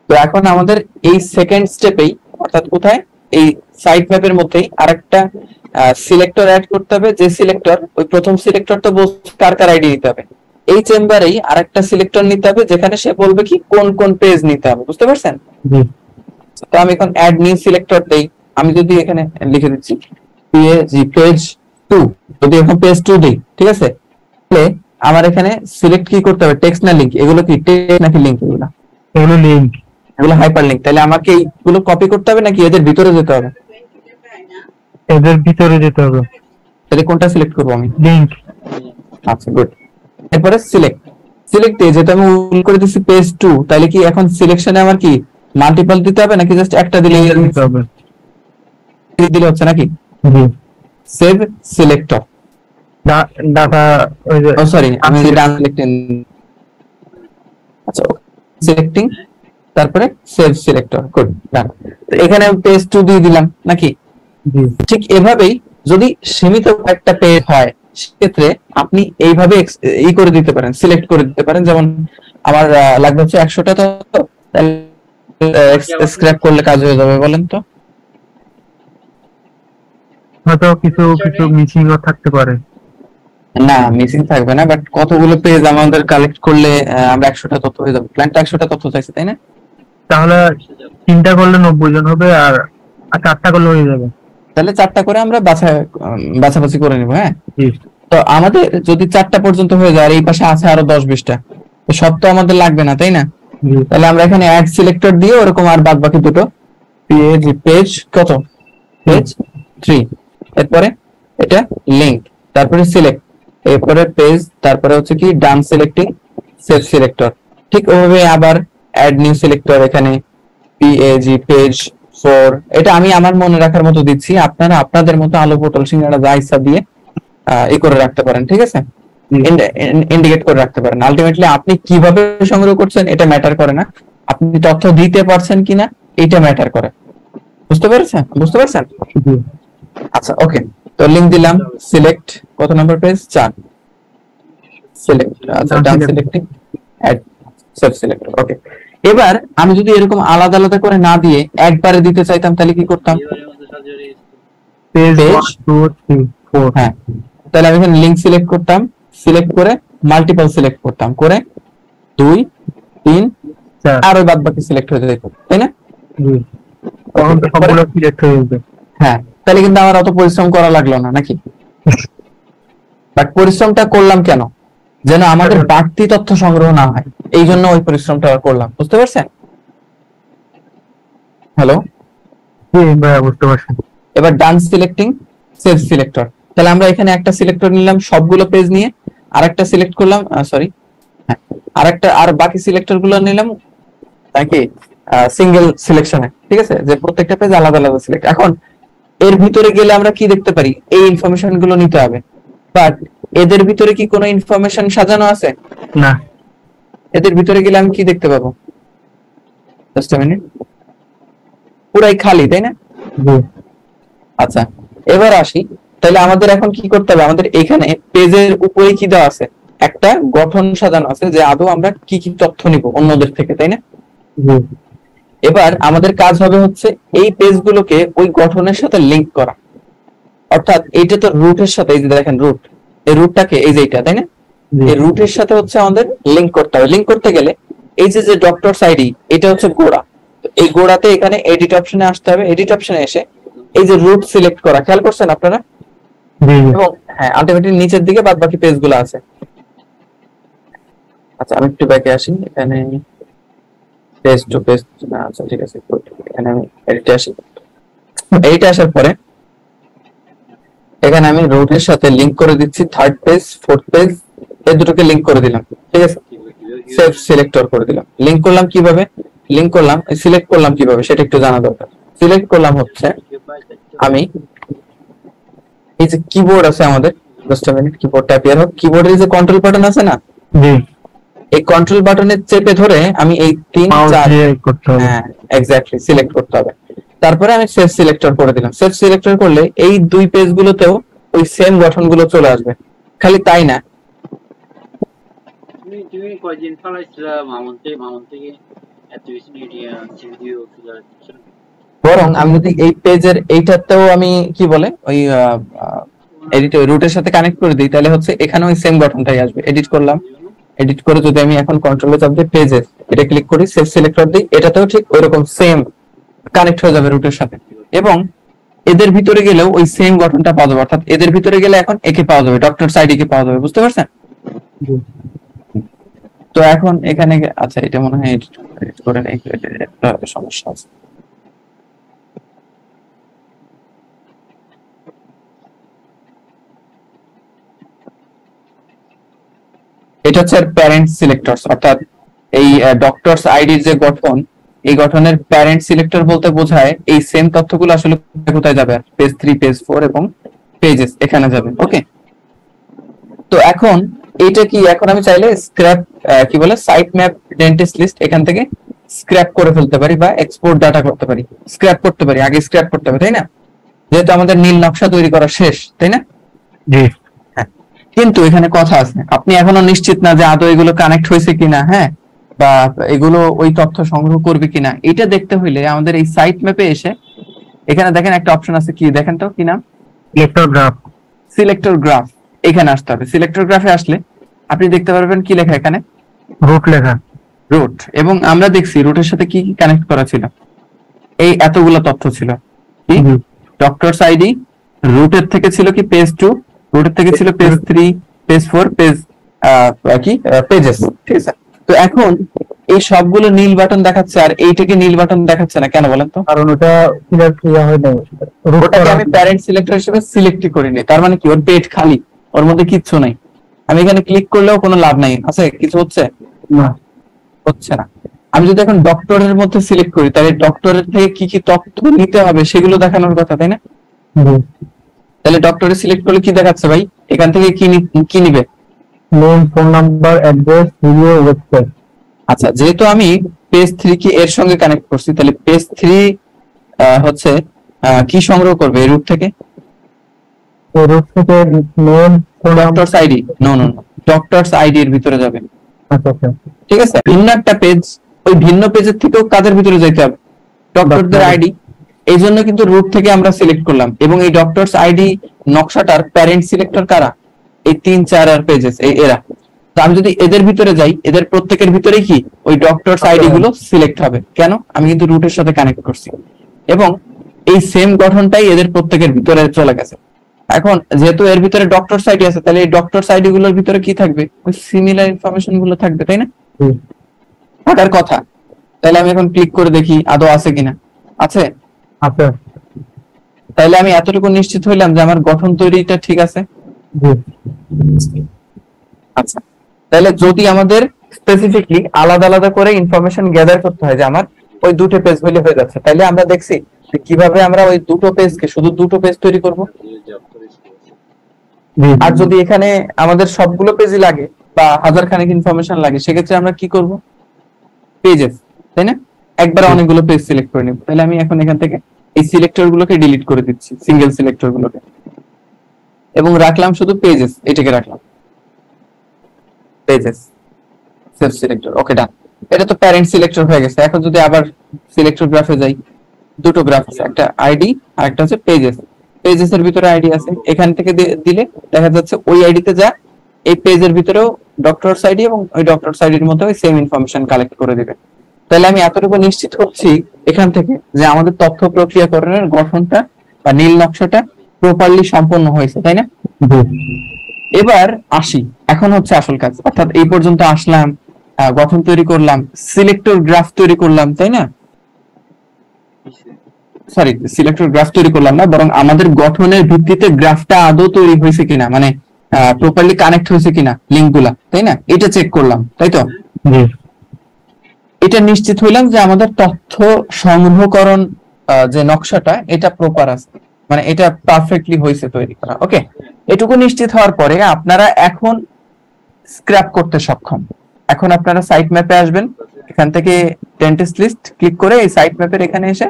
তো এখন আমাদের এই সেকেন্ড স্টেপেই, অর্থাৎ কোথায়, এই সাইট ম্যাপের মধ্যেই আরেকটা সিলেক্টর অ্যাড করতে হবে। যে সিলেক্টর, ওই প্রথম সিলেক্টর তো বলছে কার কার আইডি নিতে হবে, এই চেম্বারেই আরেকটা সিলেক্টর নিতে হবে যেখানে সে বলবে কি কোন কোন পেজ নিতে হবে। বুঝতে পারছেন? জি। তো আমি এখন অ্যাড নিউ সিলেক্টর দেই। আমি যদি এখানে লিখে দিচ্ছি পেজ 2, যদি এখন পেজ 2 দেই, ঠিক আছে, তাহলে আমার এখানে সিলেক্ট কি করতে হবে, টেক্সট না লিংক? এগুলো কি টেক্সট নাকি লিংক? এগুলো লিংক, এগুলো হাইপার লিংক। তাহলে আমাকে এইগুলো কপি করতে হবে নাকি এদের ভিতরে যেতে হবে? এদের ভিতরে যেতে হবে। তাহলে কোনটা সিলেক্ট করব আমি? লিংক। আচ্ছা, গুড। এরপরে সিলেক্ট দিয়ে যেটা আমি উল্লেখ করে দিচ্ছি পেজ 2, তাহলে কি এখন সিলেকশনে আমার কি মাল্টিপল দিতে হবে নাকি জাস্ট একটা দিলে হবে? দিলে হচ্ছে নাকি? জি। সেভ সিলেক্টর ডাটা, ওই যে, ও সরি, আমি ডান সিলেক্টিং। আচ্ছা, সিলেক্টিং, তারপরে সেভ সিলেক্টর, গুড, ডান। তো এখানে পেজ 2 দিয়ে দিলাম নাকি? জি। ঠিক এভাবেই যদি সীমিত একটা পেজ হয় সেক্ষেত্রে আপনি এইভাবে করে দিতে পারেন, সিলেক্ট করে দিতে পারেন। যেমন আমার লাগবে হচ্ছে 100টা তথ্য, তাহলে স্ক্র্যাপ করলে কাজ হয়ে যাবে। বলেন তো? হয়তো কিছু কিছু মিসিংও থাকতে পারে। না, মিসিং থাকবে না, বাট কতগুলো পেজ আমাদের কালেক্ট করলে আমরা 100টা তথ্য হয়ে যাবে। ক্লায়েন্ট 100টা তথ্য চাইছে, তাই না? তাহলে 3টা করলে 90 জন হবে, আর 4টা করলে হয়ে যাবে। তাহলে 4টা করে আমরা বাছাবাছি করে নিব। হ্যাঁ, জি। তো আমাদের যদি 4টা পর্যন্ত হয়ে যায় আর এই পাশে আছে আরো 10-20টা, তো সব তো আমাদের লাগবে না, তাই না? জি। তাহলে আমরা এখানে অ্যাড সিলেক্টর দিয়ে ওরকম আর বাদ বাকি দুটো পেজ কত, পেজ 3, এরপরে এটা লিংক, তারপরে সিলেক্ট, এরপরে পেজ, তারপরে হচ্ছে কি ডান সিলেক্টিং, সেভ সিলেক্টর। ঠিক ওভাবে আবার অ্যাড নিউ সিলেক্টর, এখানে পেজ 4। এটা আমি আমার মনে রাখার মতো দিচ্ছি, আপনারা আপনাদের মতো আলু পটল সিঙ্গাড়া যা ইচ্ছা দিয়ে করে রাখতে পারেন, ঠিক আছে, ইন্ডিকেট করে রাখতে পারেন। আলটিমেটলি আপনি কিভাবে সংগ্রহ করছেন এটা ম্যাটার করে না, আপনি তথ্য দিতে পারছেন কিনা এটা ম্যাটার করে। বুঝতে পারছেন? আচ্ছা, ওকে। তো লিংক দিলাম, সিলেক্ট, কত নাম্বার পেজ? 4, সিলেক্ট, আচ্ছা, ডান সিলেক্টিং, অ্যাড, সেভ সিলেক্টর, ওকে। এবার আমি যদি এরকম আলাদা আলাদা করে না দিয়ে একবারে দিতে চাইতাম তাহলে কি করতাম? পেজ 1 2 3 4। হ্যাঁ, তাহলে আমি এখানে লিংক সিলেক্ট করতাম, সিলেক্ট করে মাল্টিপল সিলেক্ট করতাম, করে 2 3 4, আর ওই বাদ বাকি সিলেক্ট হয়ে যেত, তাই না? জি। তখন তো সবগুলো সিলেক্ট হয়ে যাবে। হ্যাঁ, তাহলে কিন্তু আমার অত পরিশ্রম করা লাগলো না নাকি? বাট পরিশ্রমটা করলাম কেন? যেন আমাদের বাড়তি তথ্য সংগ্রহ না হয়, এই জন্য ওই পরিশ্রমটা করলাম। বুঝতে পারছেন? হ্যালো, জি ভাই, বুঝতে পারছি। এবার ডান সিলেক্টিং, সেভ সিলেক্টর। তাহলে আমরা এখানে একটা সিলেক্টর নিলাম সবগুলো পেজ নিয়ে, আরেকটা সিলেক্ট করলাম, সরি, হ্যাঁ, আরেকটা, আর বাকি সিলেক্টর গুলো নিলাম নাকি সিঙ্গেল সিলেকশনে, ঠিক আছে, যে প্রত্যেকটা পেজ আলাদা আলাদা সিলেক্ট। এখন এর ভিতরে গেলে আমরা কি দেখতে পারি? এই ইনফরমেশন গুলো নিতে হবে, বাট এদের ভিতরে কি কোনো ইনফরমেশন সাজানো আছে? না। এদের ভিতরে গেলে আমি কি দেখতে পাবো? জাস্ট আ মিনিট, পুরাই খালি, তাই না? আচ্ছা, এবার আসি, তাহলে আমাদের এখন কি করতে হবে? আমাদের এখানে পেজের উপরে কি দেওয়া আছে? একটা গঠন সাজানো আছে যে আদৌ আমরা কি কি তথ্য নিব অন্যদের থেকে, তাই না? এবার আমাদের কাজ হবে হচ্ছে এই পেজগুলোকে ওই গঠনের সাথে লিংক করা। অর্থাৎ এইটা তো রুটের সাথে, এই যে দেখেন রুট, এই রুটটাকে এই যে এইটা, তাই না? এই রুটের সাথে হচ্ছে আমাদের লিংক করতে হবে। লিংক করতে গেলে এই যে ডক্টরস আইডি, এটা হচ্ছে গোড়া। এই গোড়াতে এখানে এডিট অপশনে আসতে হবে। এডিট অপশনে এসে এই যে রুট সিলেক্ট করা, খেয়াল করছেন আপনারা? এবং হ্যাঁ, আলটিমেটলি নিচের দিকে বাদ বাকি পেজগুলো আছে। আচ্ছা, আমি একটু ব্যাকে আসি। এখানে পেজ টু পেজ, আচ্ছা ঠিক আছে, এখানে আমি এডিটে আসি। এইটা আসার পরে এখানে আমি রুটের সাথে লিংক করে দিচ্ছি থার্ড পেজ, ফোর্থ পেজ, এই দুটোকে লিংক করে দিলাম। ঠিক আছে, সেভ সিলেক্টর করে দিলাম। লিংক করলাম কিভাবে? লিংক করলাম, সিলেক্ট করলাম কিভাবে সেটা একটু জানা দরকার। সিলেক্ট করলাম হচ্ছে আমি এই যে কিবোর্ড আছে আমাদের, জাস্ট মিনিট, কিবোর্ডটা অ্যাপিয়ার হোক। কিবোর্ডের যে কন্ট্রোল বাটন আছে না, এই কন্ট্রোল বাটনের চেপে ধরে আমি এই 3 4 হ্যাঁ এক্স্যাক্টলি সিলেক্ট করতে হবে। তারপরে আমি সেভ সিলেক্টর করে দিলাম। সেভ সিলেক্টর করলে এই দুই পেজগুলোতেও ওই সেম গঠনগুলো চলে আসবে। খালি তাই না, তুমি কয়দিন চালাইছিলা মামুন থেকে অ্যাক্টিভিশন এরিয়া ভিডিও বরং আমি যদি এই পেজের এইটাতেও আমি কি বলে ওই এডিট রুটের সাথে কানেক্ট করে দিই, তাহলে হচ্ছে এখানে ওই সেম গঠনটাই আসবে। এডিট করলাম, এডিট করে যদি আমি এখন কন্ট্রোলে চাপ দিই, পেজের এটা ক্লিক করি, সেভ সিলেক্টর দিই, এটাতেও ঠিক ওইরকম সেম কানেক্ট হয়ে যাবে রুটের সাথে। এবং এদের ভিতরে গেলেও ওই সেম গঠনটা পাওয়া যাবে। অর্থাৎ এদের ভিতরে গেলে এখন একে পাওয়া যাবে, ডক্টর সাইডি কে পাওয়া যাবে। বুঝতে পারছেন? তো এখন এখানে আচ্ছা, এটা মনে হয় এডিট করে নেই, একটা সমস্যা আছে। এটা হচ্ছে প্যারেন্ট সিলেক্টরস, অর্থাৎ এই ডক্টরস আইডির যে গঠন, এই গঠনের প্যারেন্ট সিলেক্টর বলতে বোঝায় এই সেম তথ্যগুলো আসলে কোথায় যাবে, পেজ 3, পেজ 4 এবং পেজেস এখানে যাবে। ওকে, তো এখন এটা কি, এখন আমি চাইলে স্ক্র্যাপ কি বলে সাইট ম্যাপ ডেন্টিস্ট লিস্ট এখান থেকে স্ক্র্যাপ করে ফেলতে পারি বা এক্সপোর্ট ডাটা করতে পারি। স্ক্র্যাপ করতে পারি, আগে স্ক্র্যাপ করতে হবে, তাই না? যেহেতু আমাদের নীল নকশা তৈরি করা শেষ, তাই না? জি। কিন্তু এখানে কথা আছে, আপনি এখনো নিশ্চিত না যে আদৌ এগুলো কানেক্ট হয়েছে কিনা, হ্যাঁ, বা এগুলো ওই তথ্য সংগ্রহ করবে কিনা। এটা দেখতে হইলে আমাদের এই সাইট ম্যাপে এসে এখানে দেখেন একটা অপশন আছে, কি দেখেন তো, কি নাম? Selector graph. সিলেক্টর গ্রাফ, এখানে আসতে হবে। সিলেক্টর গ্রাফে আসলে আপনি দেখতে পারবেন কি লেখা এখানে, রুট লেখা, রুট। এবং আমরা দেখছি রুটের সাথে কি কি কানেক্ট করা ছিল, এই এতগুলো তথ্য ছিল। কি ডক্টরস আইডি, রুটের থেকে ছিল কি পেজ 2, রুটের থেকে ছিল পেজ 3, পেজ 4, পেজ কি পেজেস। ঠিক আছে, তো এখন এই সবগুলো নীল বাটন দেখাচ্ছে আর এইটাকে নীল বাটন দেখাচ্ছে না কেন বলেন তো? কারণ ওটা সিলেক্ট করা হয় না, ওটাকে আমি প্যারেন্ট সিলেক্টর হিসেবে সিলেক্টই করিনি। তার মানে কি, ওর পেজ খালি, ওর মধ্যে কিচ্ছু নাই। আমি এখানে ক্লিক করলেও কোনো লাভ নাই, আছে কিছু হচ্ছে না, হচ্ছে না। আমি যদি এখন ডক্টরের মধ্যে সিলেক্ট করি, তাহলে ডক্টরের থেকে কি কি তথ্য নিতে হবে সেগুলো দেখানোর কথা, তাই না? তাহলে ডক্টরে সিলেক্ট করলে কি দেখাচ্ছে ভাই, এখান থেকে কি নিবে? Name, phone number, address, video, website. আচ্ছা, যেহেতু আমি পেজ 3 কি এর সঙ্গে কানেক্ট করছি, তাহলে পেজ 3 হচ্ছে কি সংগ্রহ করবে এই রুট থেকে? রুট থেকে name, doctors ID, no no no, doctors ID এর ভিতরে যাবে। আচ্ছা আচ্ছা, ঠিক আছে, ভিন্ন একটা পেজ, ওই ভিন্ন পেজের থেকেও কাদের ভিতরে যেতে হবে? ডক্টরদের আইডি। এই জন্য কিন্তু রুট থেকে আমরা সিলেক্ট করলাম। এবং এই ডক্টরস আইডি নকশাটার প্যারেন্ট সিলেক্টর কারা? এই 3, 4 আর পেজেস, এই এরা। তো আমি যদি এদের ভিতরে যাই, এদের প্রত্যেকের ভিতরেই কি ওই ডক্টরস আইডি গুলো সিলেক্ট হবে। কেন? আমি কিন্তু রুটের সাথে কানেক্ট করছি এবং এই সেম গঠনটাই এদের প্রত্যেকের ভিতরে চলে গেছে। এখন যেহেতু এর ভিতরে ডক্টরস আইডি আছে, তাহলে এই ডক্টরস আইডি গুলোর ভিতরে কি থাকবে? ওই সিমিলার ইনফরমেশন গুলো থাকবে, তাই না? থাকার কথা। তাহলে আমি এখন ক্লিক করে দেখি আদৌ আছে কিনা। আছে, আচ্ছা, তাহলে আমি এতটুকু নিশ্চিত হইলাম যে আমার গঠন তৈরিটা ঠিক আছে। আচ্ছা, তাহলে যদি আমাদের স্পেসিফিকলি আলাদা আলাদা করে ইনফরমেশন গ্যাদার করতে হয় যে আমার ওই দুটো পেজ হইলে হয়ে যাচ্ছে, তাহলে আমরা দেখছি যে কিভাবে আমরা ওই দুটো পেজকে শুধু দুটো পেজ তৈরি করব। আর যদি এখানে আমাদের সবগুলো পেজই লাগে বা হাজার খানেক ইনফরমেশন লাগে, সেক্ষেত্রে আমরা কি করব? পেজেস, তাই না? একবার অনেকগুলো পেজ সিলেক্ট করে নিব। তাহলে আমি এখন এখান থেকে এই সিলেক্টর গুলোকে ডিলিট করে দিচ্ছি, সিঙ্গেল সিলেক্টর গুলোকে, এবং রাখলাম শুধু পেজেস, এটাকে রাখলাম পেজেস, সেভ সিলেক্টর। ওকে, ডান। এটা তো প্যারেন্ট সিলেক্টর হয়ে গেছে। এখন যদি আবার সিলেক্টর গ্রাফে যাই, দুটো গ্রাফ আছে, একটা আইডি আর একটা হচ্ছে পেজেস। পেজেস এর ভিতরে আইডি আছে, এখান থেকে দিলে দেখা যাচ্ছে ওই আইডিতে যা, এই পেজের ভিতরেও ডক্টরস আইডি এবং ওই ডক্টরস আইডির মধ্যে ওই সেম ইনফরমেশন কালেক্ট করে দিবে। তাহলে আমি এতটুকু নিশ্চিত হচ্ছি এখান থেকে যে আমাদের তথ্য প্রক্রিয়াকরণের গঠনটা বা নীল নকশাটা প্রপারলি সম্পন্ন হয়েছে, তাই না? এবার আসি, এখন হচ্ছে আসল কাজ, অর্থাৎ এই পর্যন্ত আসলাম, গঠন তৈরি করলাম, সিলেক্টর গ্রাফ তৈরি করলাম, তাই না? সরি, সিলেক্টর গ্রাফ তৈরি করলাম না, বরং আমাদের গঠনের ভিত্তিতে গ্রাফটা আদৌ তৈরি হয়েছে কিনা, মানে প্রপারলি কানেক্ট হয়েছে কিনা লিঙ্ক গুলা, তাই না? এটা চেক করলাম, তাই তো? এটা নিশ্চিত হইলাম যে আমাদের তথ্য সংগ্রহকরণ যে নকশাটা এটা প্রপার আছে, মানে এটা পারফেক্টলি হয়েছে তৈরি করা। ওকে, এটুকু নিশ্চিত হওয়ার পরে আপনারা এখন স্ক্র্যাপ করতে সক্ষম। এখন আপনারা সাইট ম্যাপে আসবেন, এখান থেকে ডেন্টিস্ট লিস্ট ক্লিক করে এই সাইট ম্যাপের এখানে এসে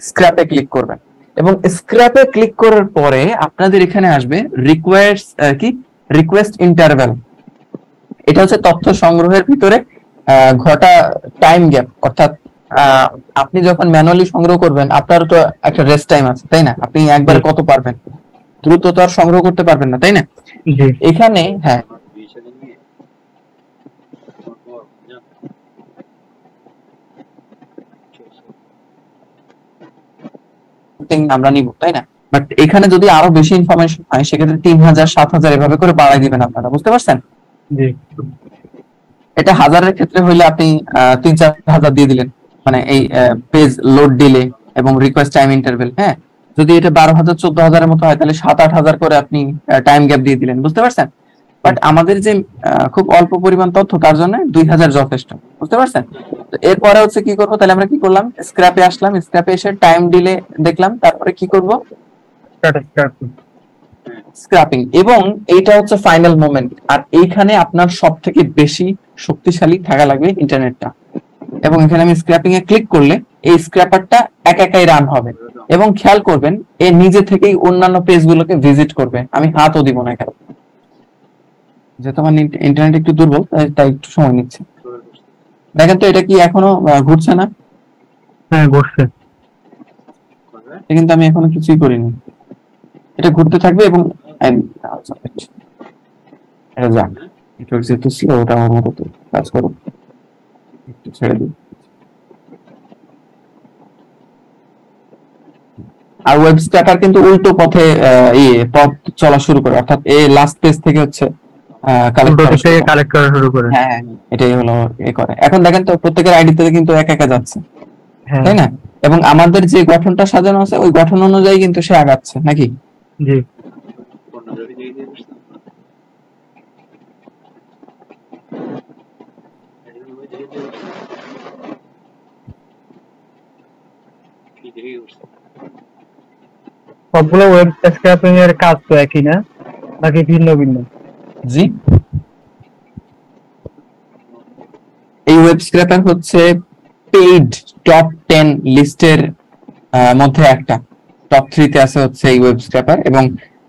স্ক্র্যাপে ক্লিক করবেন, এবং স্ক্র্যাপে ক্লিক করার পরে আপনাদের এখানে আসবে রিকোয়েস্ট ইন্টারভ্যাল। এটা হচ্ছে তথ্য সংগ্রহের ভিতরে ঘটা টাইম গ্যাপ, অর্থাৎ আপনি যখন ম্যানুয়ালি সংগ্রহ করবেন আপনার তো একটা রেস্ট টাইম আছে, তাই না? আপনি একবার কত পারবেন, দ্রুত তো আর সংগ্রহ করতে পারবেন না, তাই না? এখানে হ্যাঁ আমরা নিব, তাই না? বাট এখানে যদি আরো বেশি ইনফরমেশন হয় সেক্ষেত্রে 3000 7000 এভাবে করে বাড়াই দিবেন আপনারা, বুঝতে পারছেন? এটা হাজারের ক্ষেত্রে হইলে আপনি 3-4 হাজার দিয়ে দিলেন, মানে এই পেজ লোড ডিলে এবং রিকোয়েস্ট টাইম ইন্টারভেল। হ্যাঁ, যদি এটা 12,000 14,000 এর মতো হয় তাহলে 7-8 হাজার করে আপনি টাইম গ্যাপ দিয়ে দিলেন, বুঝতে পারছেন? বাট আমাদের যে খুব অল্প পরিমাণ তথ্য তার জন্য 2000 যথেষ্ট, বুঝতে পারছেন? তো এরপরে হচ্ছে কি করবো, তাহলে আমরা কি করলাম, স্ক্র্যাপে আসলাম, স্ক্র্যাপে এসে টাইম ডিলে দেখলাম, তারপরে কি করব, স্ক্র্যাপিং। এবং এইটা হচ্ছে ফাইনাল মোমেন্ট, আর এইখানে আপনার সব থেকে বেশি শক্তিশালী থাকা লাগবে ইন্টারনেটটা। এবং এখানে আমি স্ক্র্যাপিং এ ক্লিক করলে এই স্ক্র্যাপারটা একাই রান হবে, এবং খেয়াল করবেন এ নিজে থেকেই অন্যান্য পেজগুলোকে ভিজিট করবে, আমি হাতও দিব না এখানে, যেহেতু আমার ইন্টারনেট একটু দুর্বল তাই একটু সময় নিচ্ছে। দেখেন তো এটা কি এখনো ঘুরছে না? হ্যাঁ ঘুরছে, কিন্তু আমি এখনো কিছুই করিনি, এটা ঘুরতে থাকবে। এবং এটা যাক, এটা যেহেতু স্লো, ওটা আমার মতো কাজ করো, একটু ছেড়ে দিই। আর ওয়েব স্ক্র্যাপার কিন্তু উল্টো পথে পথ চলা শুরু করে, অর্থাৎ এই লাস্ট পেজ থেকে হচ্ছে কালেক্ট করা শুরু করে। হ্যাঁ, এটাই হলো করে। এখন দেখেন তো প্রত্যেকের আইডিতে কিন্তু একা যাচ্ছে, তাই না? এবং আমাদের যে গঠনটা সাজানো আছে ওই গঠন অনুযায়ী কিন্তু সে আগাচ্ছে, নাকি? জি। সবগুলো ওয়েব স্ক্র্যাপিং এর কাজ তো একই না, নাকি ভিন্ন ভিন্ন? জি, এই ওয়েব স্ক্র্যাপার হচ্ছে পেইড টপ 10 লিস্টের মধ্যে একটা, টপ 3 তে আছে হচ্ছে এই ওয়েব স্ক্র্যাপার। এবং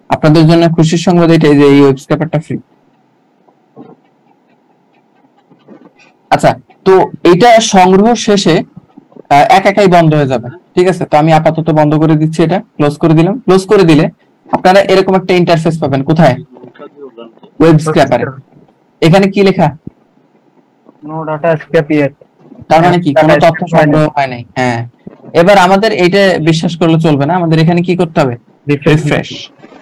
আপনাদের জন্য খুশির সংবাদ এটাই যে এই ওয়েব স্ক্র্যাপারটা ফ্রি। আচ্ছা, তো এটা সংগ্রহ শেষে একাই বন্ধ হয়ে যাবে, ঠিক আছে? তো আমি আপাতত বন্ধ করে দিচ্ছি, এটা ক্লোজ করে দিলাম। ক্লোজ করে দিলে আপনারা এরকম একটা ইন্টারফেস পাবেন। কোথায়? ওয়েব স্ক্র্যাপারে। এখানে কি লেখা? No data scrape yet. তার মানে কি কোনো তথ্য সংগ্রহ হয় নাই। হ্যাঁ, এবার আমাদের এটা বিশ্বাস করলে চলবে না, আমাদের এখানে কি করতে হবে, রিফ্রেশ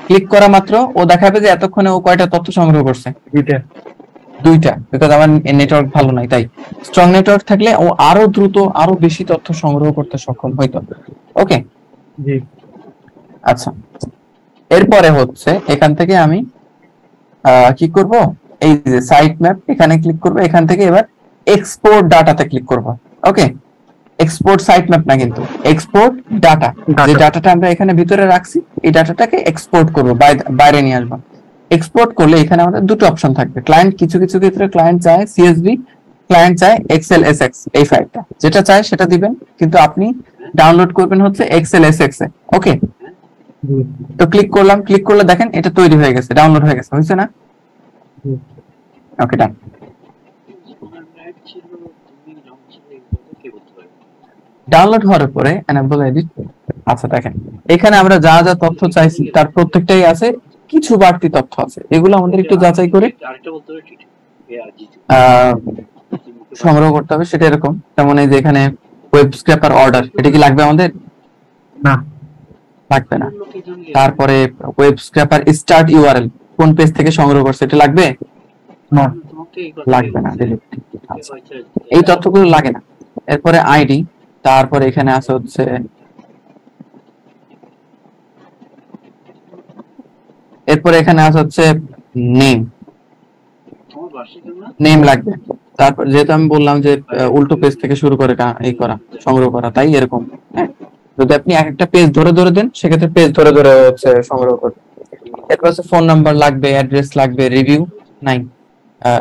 ক্লিক করা মাত্র ও দেখাবে যে এতক্ষণে ও কয়টা তথ্য সংগ্রহ করছে, দুইটা, বিকজ আমার নেটওয়ার্ক ভালো নাই। তাই স্ট্রং নেটওয়ার্ক থাকলে ও আরো দ্রুত আরো বেশি তথ্য সংগ্রহ করতে সক্ষম হইতো। ওকে, জি। আচ্ছা, এরপরে হচ্ছে এখান থেকে আমি কি করব, এই যে সাইট ম্যাপ এখানে ক্লিক করব, এখান থেকে এবার এক্সপোর্ট ডাটাতে ক্লিক করব। ওকে, এক্সপোর্ট সাইট ম্যাপ না, কিন্তু এক্সপোর্ট ডাটা, যে ডাটাটা আমরা এখানে ভিতরে রাখছি এই ডাটাটাকে এক্সপোর্ট করব, বাইরে নিয়ে আসবো। এক্সপোর্ট করলে এখানে আমাদের দুটো অপশন থাকবে। ক্লায়েন্ট কিছু ক্ষেত্রে ক্লায়েন্ট চায় সিএসভি, ক্লায়েন্ট চায় এক্সএল এসএক্স, এই ফাইলটা যেটা চায় সেটা দিবেন, কিন্তু আপনি ডাউনলোড করবেন হচ্ছে এক্সএল এসএক্স এ। ওকে, তো ক্লিক করলাম, ক্লিক করলে দেখেন এটা তৈরি হয়ে গেছে, ডাউনলোড হয়ে গেছে, হয়েছে না? ওকে, ডান। ডাউনলোড হওয়ার পরে এনেবল এডিট। আচ্ছা দেখেন এখানে আমরা যা যা তথ্য চাইছি তার প্রত্যেকটাই আছে, কিছু বাড়তি তথ্য আছে, এগুলো আমাদের একটু যাচাই করে আরেকটা বলতে হবে ঠিক আহ, সংগ্রহ করতে হবে। সেটা এরকম, যেমন এই যে এখানে ওয়েব স্ক্র্যাপার অর্ডার, এটা কি লাগবে আমাদের? না। লাগবে না। তারপরে ওয়েব স্ক্র্যাপার স্টার্ট ইউআরএল, কোন পেজ থেকে সংগ্রহ করছে, এটা লাগবে? না। লাগবে না, delete। আচ্ছা, এই তথ্যগুলো লাগে না। এরপরে আইডি, তারপরে এখানে আছে হচ্ছে এরপরে এখানে আছে হচ্ছে নেম, নেম লাগবে। তারপর যেহেতু আমি বললাম যে উল্টো পেজ থেকে শুরু করে এই করা, সংগ্রহ করা, তাই এরকম। হ্যাঁ, যদি আপনি এক একটা পেজ ধরে ধরে দেন সেক্ষেত্রে পেজ ধরে ধরে হচ্ছে সংগ্রহ করবে। এরপর হচ্ছে ফোন নাম্বার লাগবে, অ্যাড্রেস লাগবে, রিভিউ নাই,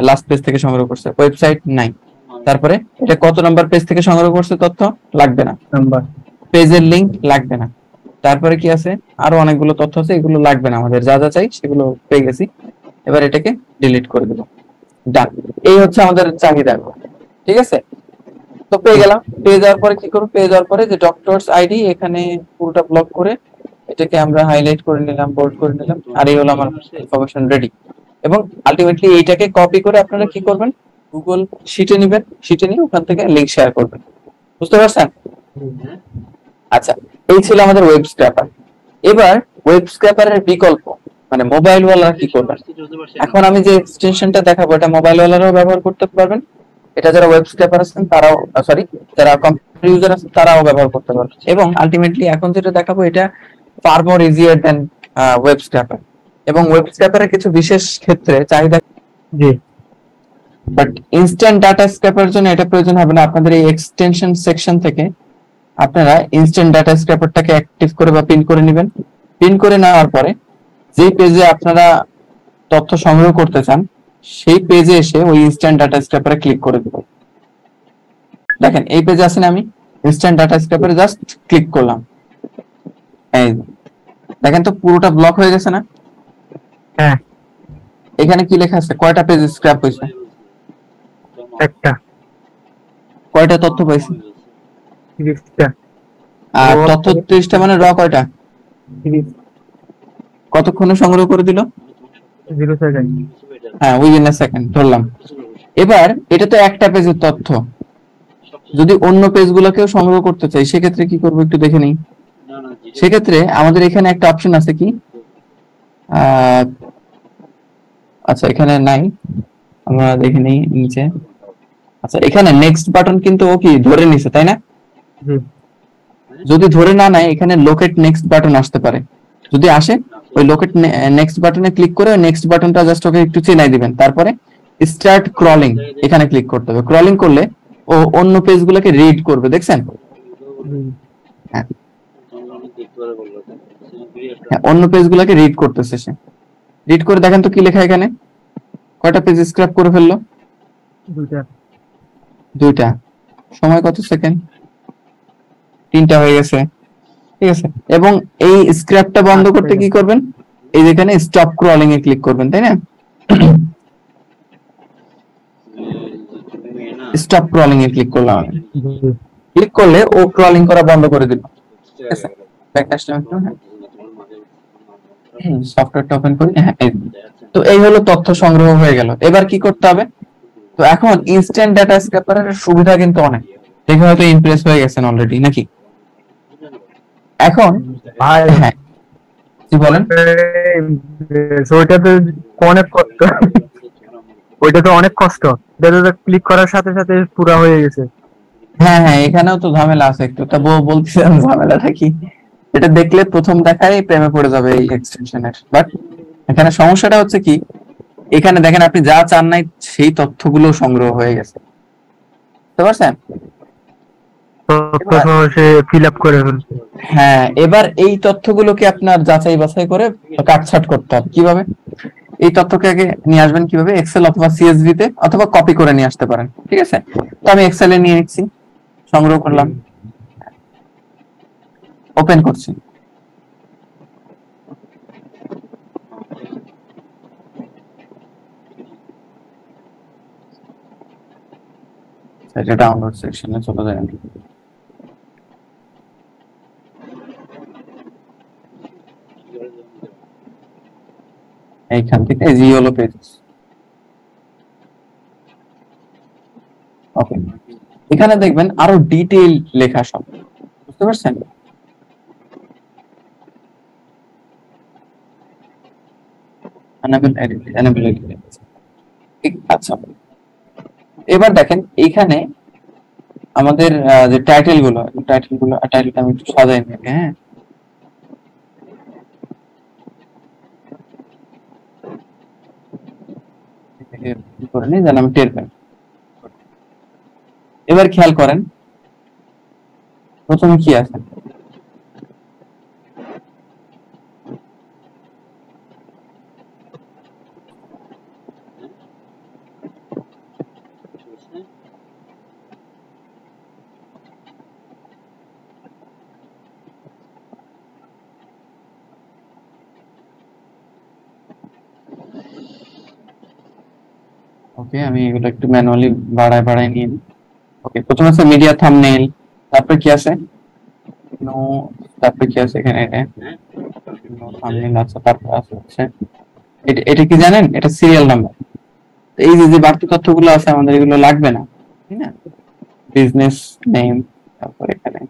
লাস্ট পেজ থেকে সংগ্রহ করছে, ওয়েবসাইট নাই। তারপরে এটা কত নাম্বার পেজ থেকে সংগ্রহ করছে তথ্য লাগবে না, নাম্বার, পেজের লিংক লাগবে না। তারপরে কি আছে, আরো অনেকগুলো তথ্য আছে, এগুলো লাগবে না আমাদের, যা যা চাই সেগুলো পেয়ে গেছি। এবার এটাকে ডিলিট করে দেব, ডান। এই হচ্ছে আমাদের চাহিদা, ঠিক আছে? তো পেয়ে গেলাম। পেয়ে যাওয়ার পরে কি করব, পেয়ে যাওয়ার পরে যে ডক্টরস আইডি, এখানে পুরোটা ব্লক করে এটাকে আমরা হাইলাইট করে নিলাম, বোল্ড করে নিলাম, আর এই হলো আমার ইনফরমেশন রেডি। এবং আলটিমেটলি এইটাকে কপি করে আপনারা কি করবেন, গুগল শিটে নেবেন, শিটে নিয়ে ওখান থেকে লিংক শেয়ার করবেন। বুঝতে পারছেন? আচ্ছা, এই ছিল আমাদের ওয়েব স্ক্র্যাপার। এবার ওয়েব স্ক্র্যাপারের বিকল্প, মানে মোবাইল ওয়ালারা কি করবেন। এখন আমি যে এক্সটেনশনটা দেখাবো এটা মোবাইল ওয়ালারাও ব্যবহার করতে পারবেন, এটা যারা ওয়েব স্ক্র্যাপার আছেন তারাও, সরি, যারা কম্পিউটার ইউজার আছেন তারাও ব্যবহার করতে পারবেন। এবং আলটিমেটলি এখন যেটা দেখাবো এটা ফার মোর ইজিয়ার দেন ওয়েব স্ক্র্যাপার। এবং ওয়েব স্ক্র্যাপারের কিছু বিশেষ ক্ষেত্রে চাহিদা, জি, বাট ইনস্ট্যান্ট ডাটা স্ক্র্যাপারের জন্য এটা প্রয়োজন হবে না। আপনাদের এই এক্সটেনশন সেকশন থেকে আপনারা ইনস্ট্যান্ট ডাটা স্ক্র্যাপারটাকে অ্যাক্টিভ করে বা পিন করে নেবেন। পিন করে নেওয়ার পরে যে পেজে আপনারা তথ্য সংগ্রহ করতে চান সেই পেজে এসে ওই ইনস্ট্যান্ট ডাটা স্ক্র্যাপারে ক্লিক করে দেবেন। দেখেন এই পেজে আছেন, আমি ইনস্ট্যান্ট ডাটা স্ক্র্যাপারে জাস্ট ক্লিক করলাম, এই দেখেন তো পুরোটা ব্লক হয়ে গেছে না? হ্যাঁ, এখানে কি লেখা আছে, কয়টা পেজ স্ক্র্যাপ হয়েছে, একটা, কয়টা তথ্য পাইছি? 30টা। আর তথ্য 30টা মানে র কয়টা, কতক্ষণে সংগ্রহ করে দিল? 0 সেকেন্ড। হ্যাঁ, উইদিন আ সেকেন্ড ধরলাম। এবার এটা তো একটা পেজের তথ্য, যদি অন্য পেজগুলোকেও সংগ্রহ করতে চাই সেক্ষেত্রে কি করব একটু দেখে নিই। সেক্ষেত্রে আমাদের এখানে একটা অপশন আছে কি, আচ্ছা এখানে নাই, আমরা দেখে নিই নিচে। আচ্ছা এখানে নেক্সট বাটন কিন্তু ও কি ধরে নিছে, তাই না? যদি ধরে না নেয় এখানে লোকেট নেক্সট বাটন আসতে পারে, যদি আসে ওই লোকেট নেক্সট বাটনে ক্লিক করে নেক্সট বাটনটা জাস্ট ওকে একটু চেনাই দিবেন। তারপরে স্টার্ট ক্রলিং এখানে ক্লিক করতে হবে। ক্রলিং করলে ও অন্য পেজগুলোকে রিড করবে, দেখছেন? হ্যাঁ, অন্য পেজগুলোকে রিড করতেছে সে। রিড করে দেখেন তো কি লেখা এখানে, কয়টা পেজ স্ক্র্যাপ করে ফেললো? 2টা। সময় কত সেকেন্ড? 3টা হয়ে গেছে, ঠিক আছে। এবং এই স্ক্র্যাপটা বন্ধ করতে কি করবেন, এই যেখানে স্টপ ক্রলিং এ ক্লিক করবেন, তাই না? স্টপ ক্রলিং এ ক্লিক করলাম আমি, ক্লিক করলে ও ক্রলিং করা বন্ধ করে দিল, ঠিক আছে। ব্যাকস্ল্যাশ একটু, হ্যাঁ, সফটওয়্যারটা ওপেন করি। হ্যাঁ, তো এই হলো তথ্য সংগ্রহ হয়ে গেল। এবার কি করতে হবে, তো এখন ইনস্ট্যান্ট ডাটা স্ক্র্যাপারের সুবিধা কিন্তু অনেক, দেখে হয়তো ইমপ্রেস হয়ে গেছেন অলরেডি নাকি? এখন হ্যাঁ, কি বলেন? ওইটা তো অনেক কষ্ট, ওইটা তো অনেক কষ্ট, এটা তো ক্লিক করার সাথে সাথে পুরো হয়ে গেছে। হ্যাঁ হ্যাঁ, এখানেও তো ঝামেলা আছে একটু, তা বলতেছিলাম ঝামেলাটা কি। এটা দেখলে প্রথম দেখায় প্রেমে পড়ে যাবে এই এক্সটেনশনের, বাট এখানে সমস্যাটা হচ্ছে কি, এখানে দেখেন আপনি যা চান নাই সেই তথ্যগুলো সংগ্রহ হয়ে গেছে, বুঝতে পারছেন? ফিল আপ করে ফেলছে। হ্যাঁ, এবার এই তথ্যগুলোকে আপনার যাচাই বাছাই করে কাটছাট করতে হবে। কিভাবে? এই তথ্যকে আগে নিয়ে আসবেন কিভাবে, এক্সেল অথবা সিএসভি তে, অথবা কপি করে নিয়ে আসতে পারেন, ঠিক আছে। তো আমি এক্সেলে নিয়ে নিচ্ছি, সংগ্রহ করলাম, ওপেন করছি। এটা ডাউনলোড সেকশনে চলে যায়। এইখান থেকে এই যে ইয়েলো পেজেস। ওকে, এখানে দেখবেন আরো ডিটেইল লেখা সব, বুঝতে পারছেন? আচ্ছা, এবার দেখেন এইখানে আমাদের যে টাইটেলটা আমি একটু সাজাই নিই। হ্যাঁ, করে নিই যেন আমি টের পাই। এবার খেয়াল করেন প্রথমে কি আছে। ওকে, আমি এগুলো একটু ম্যানুয়ালি বাড়ায় নিয়ে নিই। ওকে, প্রথমে আছে মিডিয়া থাম্বনেইল, তারপর কি আছে নো, তারপর কি আছে এখানে নো থাম্বনেইল। আচ্ছা, তারপর আছে হচ্ছে এটা কি জানেন, এটা সিরিয়াল নাম্বার। এই যে বাড়তি তথ্যগুলো আছে আমাদের এগুলো লাগবে না, ঠিক না? বিজনেস নেম, তারপর এখানে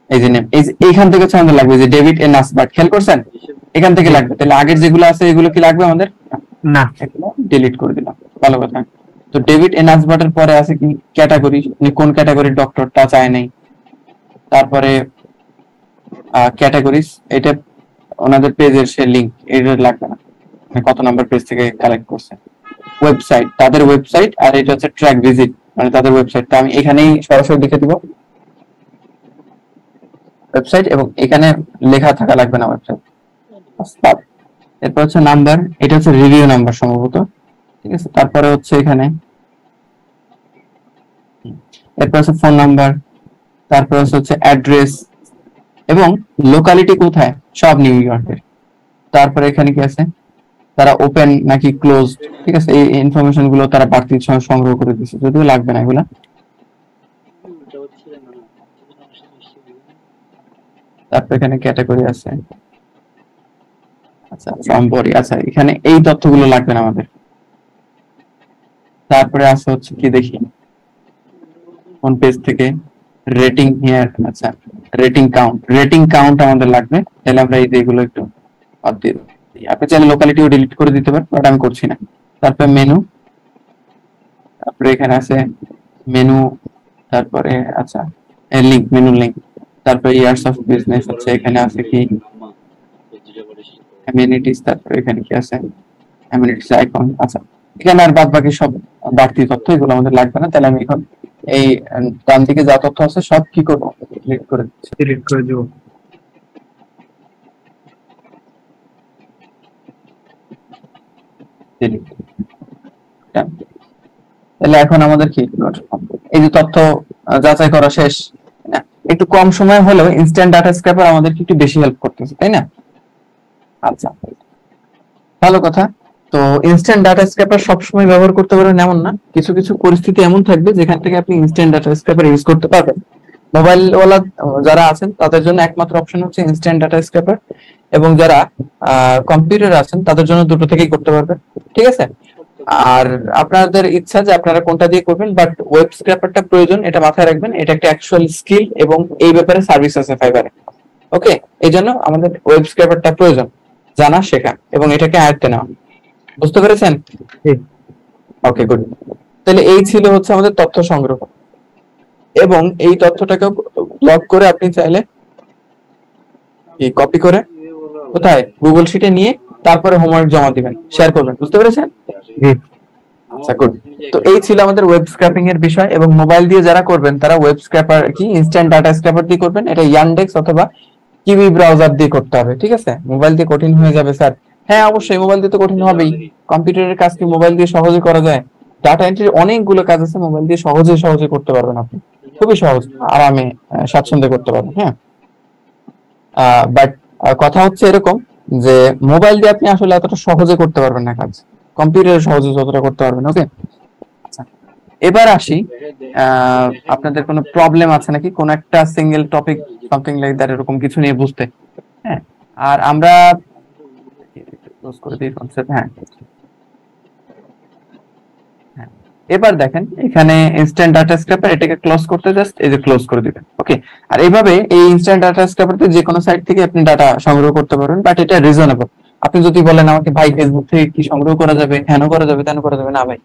এই যে নেম, এইখান থেকে হচ্ছে আমাদের লাগবে যে ডেভিড এ নাসবার্ট। খেয়াল করছেন এখান থেকে লাগবে। তাহলে আগের যেগুলো আছে এগুলো কি লাগবে আমাদের না, এগুলো ডিলিট করে দিলাম। ভালো কথা। তো ডেভিড এ নাসবার্টের পরে আছে কি ক্যাটাগরি, কোন ক্যাটাগরির ডক্টরটা চায় নাই। তারপরে ক্যাটাগরিজ, এটা ওনাদের পেজের সে লিংক, এটা লাগবে না, মানে কত নাম্বার পেজ থেকে কালেক্ট করছে। ওয়েবসাইট, তাদের ওয়েবসাইট, আর এটা হচ্ছে ট্র্যাক ভিজিট, মানে তাদের ওয়েবসাইটটা আমি এখানেই সরাসরি লিখে দিব ওয়েবসাইট, এবং এখানে লেখা থাকা লাগবে না ওয়েবসাইট। এরপর হচ্ছে নাম্বার, এটা হচ্ছে রিভিউ নাম্বার সম্ভবত, ঠিক আছে। তারপরে হচ্ছে এখানে এরপর হচ্ছে ফোন নাম্বার, তারপর হচ্ছে অ্যাড্রেস এবং লোকালিটি কোথায়, সব নিউ ইয়র্কের। তারপরে এখানে কি আছে, তারা ওপেন নাকি ক্লোজ, ঠিক আছে, এই ইনফরমেশন গুলো তারা বাড়তি সংগ্রহ করে দিচ্ছে, যদিও লাগবে না এগুলা। তারপর এখানে ক্যাটাগরি আছে, আচ্ছা ফ্রম বডি, আচ্ছা এখানে এই তথ্যগুলো লাগবে না আমাদের। তারপরে আছে হচ্ছে কি দেখি কোন পেজ থেকে, রেটিং হিয়ার, আচ্ছা রেটিং কাউন্ট আমাদের লাগবে। তাহলে আমরা এই যেগুলো একটু বাদ দিয়ে দেব। আপনি চাইলে লোকালিটিও ডিলিট করে দিতে পারেন, বাট আমি করছি না। তারপরে মেনু, তারপরে এখানে আছে মেনু, তারপরে আচ্ছা লিংক, মেনু লিংক, তারপরে ইয়ার্স অফ বিজনেস হচ্ছে, এখানে আছে কি অ্যামেনিটিস, তারপরে এখানে কি আছে অ্যামেনিটিস আইকন। আচ্ছা, এখানে আর বাদ বাকি সব বাড়তি তথ্য, এগুলো আমাদের লাগবে না। তাহলে আমি এখন এই ডান দিকে যা তথ্য আছে সব কি করবো, ডিলিট করে দিচ্ছি। ডিলিট করে দিব। তাহলে এখন আমাদের কি, এই যে তথ্য যাচাই করা শেষ, না একটু কম সময় হলেও ইনস্ট্যান্ট ডাটা স্ক্র্যাপার আমাদেরকে একটু বেশি হেল্প করতেছে, তাই না? আচ্ছা, ভালো কথা। তো ইনস্ট্যান্ট ডাটা স্ক্র্যাপার সবসময় ব্যবহার করতে পারবেন এমন না, কিছু কিছু পরিস্থিতি এমন থাকবে যেখান থেকে আপনি ইনস্ট্যান্ট ডাটা স্ক্র্যাপার ইউজ করতে পারবেন। মোবাইল ওয়ালা যারা আছেন তাদের জন্য একমাত্র অপশন হচ্ছে ইনস্ট্যান্ট ডাটা স্ক্র্যাপার, এবং যারা কম্পিউটার আছেন তাদের জন্য দুটো থেকেই করতে পারবেন, ঠিক আছে। আর আপনাদের ইচ্ছা যে আপনারা কোনটা দিয়ে করবেন, বাট ওয়েব স্ক্র্যাপারটা প্রয়োজন, এটা মাথায় রাখবেন। এটা একটা অ্যাকচুয়াল স্কিল এবং এই ব্যাপারে সার্ভিস আছে ফাইবারে। ওকে, এই জন্য আমাদের ওয়েব স্ক্র্যাপারটা প্রয়োজন, জানা শেখা এবং এটাকে আয়ত্তে নেওয়া। বুঝতে পেরেছেন? ওকে, গুড। তাহলে এই ছিল হচ্ছে আমাদের তথ্য সংগ্রহ, এবং এই তথ্যটাকে লগ করে আপনি চাইলে কি কপি করে কোথায় গুগল শিটে নিয়ে তারপরে হোমওয়ার্ক জমা দিবেন, শেয়ার করবেন। বুঝতে পেরেছেন? আচ্ছা, গুড। তো এই ছিল আমাদের ওয়েব স্ক্র্যাপিং এর বিষয়, এবং মোবাইল দিয়ে যারা করবেন তারা ওয়েব স্ক্র্যাপার কি ইনস্ট্যান্ট ডাটা স্ক্র্যাপার দিয়ে করবেন। এটা ইয়ানডেক্স অথবা কিউই ব্রাউজার দিয়ে করতে হবে, ঠিক আছে। মোবাইল দিয়ে কঠিন হয়ে যাবে স্যার, হ্যাঁ অবশ্যই মোবাইল দিয়ে তো কঠিন হবেই। কম্পিউটারের কাজ কি মোবাইল দিয়ে সহজে করা যায়? ডাটা এন্ট্রির অনেকগুলো কাজ আছে মোবাইল দিয়ে সহজে করতে পারবেন আপনি, খুবই সহজ, আরামে স্বাচ্ছন্দ্যে করতে পারবেন। হ্যাঁ, বাট কথা হচ্ছে এরকম যে মোবাইল দিয়ে আপনি আসলে এতটা সহজে করতে পারবেন না কাজ, কম্পিউটারে সহজে যতটা করতে পারবেন। ওকে, আচ্ছা এবার আসি, আপনাদের কোনো প্রবলেম আছে নাকি কোন একটা single topic, something like that, এরকম কিছু নিয়ে বুঝতে? হ্যাঁ, আর আমরা ক্লোজ করে দিই কনসেপ্ট। হ্যাঁ, এবার দেখেন এখানে ইনস্ট্যান্ট ডাটা স্ক্র্যাপার, এটাকে ক্লোজ করতে জাস্ট এই যে ক্লোজ করে দিবেন। ওকে, আর এইভাবে এই ইনস্ট্যান্ট ডাটা স্ক্র্যাপারতে যে কোনো সাইট থেকে আপনি ডাটা সংগ্রহ করতে পারবেন, বাট এটা রিজনেবল। আপনি যদি বলেন আমাকে ভাই ফেসবুক থেকে কি সংগ্রহ করা যাবে, হেন করা যাবে, তেন করা যাবে, না ভাই,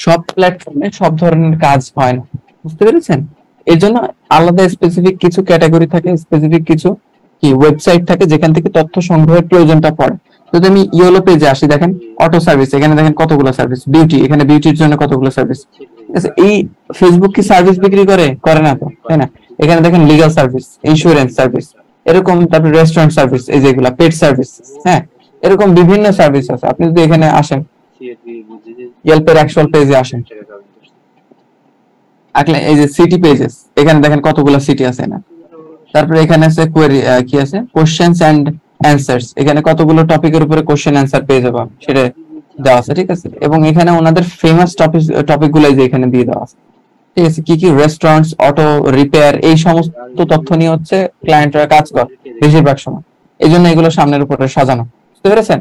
সব প্ল্যাটফর্মে সব ধরনের কাজ হয় না, বুঝতে পেরেছেন? এর জন্য আলাদা স্পেসিফিক কিছু ক্যাটাগরি থাকে, স্পেসিফিক কিছু কি ওয়েবসাইট থাকে যেখান থেকে তথ্য সংগ্রহের প্রয়োজনটা পড়ে। যদি আমি ইয়েলো পেজে আসি, দেখেন অটো সার্ভিস, এখানে দেখেন কতগুলো সার্ভিস, বিউটি, এখানে বিউটির জন্য কতগুলো সার্ভিস। ঠিক আছে, এই ফেসবুক কি সার্ভিস বিক্রি করে? করে না তো, তাই না? এখানে দেখেন লিগ্যাল সার্ভিস, ইন্স্যুরেন্স সার্ভিস, এরকম, তারপর রেস্টুরেন্ট সার্ভিস, এই যেগুলা পেট সার্ভিস, হ্যাঁ, এরকম বিভিন্ন সার্ভিস আছে। আপনি যদি এখানে আসেন, ইয়েলপের অ্যাকচুয়াল পেজে আসেন, এই যে সিটি পেজেস, এখানে দেখেন কতগুলো সিটি আছে না। তারপরে এখানে আছে কোয়েরি, কি আছে, কোশ্চেনস এন্ড অ্যানসার্স, এখানে কতগুলো টপিকের উপরে কোশ্চেন অ্যানসার পেয়ে যাবো, সেটা দেওয়া আছে। ঠিক আছে, এবং এখানে ওনাদের ফেমাস টপিক গুলাই যে এখানে দিয়ে দেওয়া আছে। ঠিক আছে, কি কি রেস্টুরেন্টস, অটো রিপেয়ার, এই সমস্ত তথ্য নিয়ে হচ্ছে ক্লায়েন্টরা কাজ করে বেশিরভাগ সময়, এই জন্য এগুলো সামনের উপরে সাজানো, বুঝতে পেরেছেন?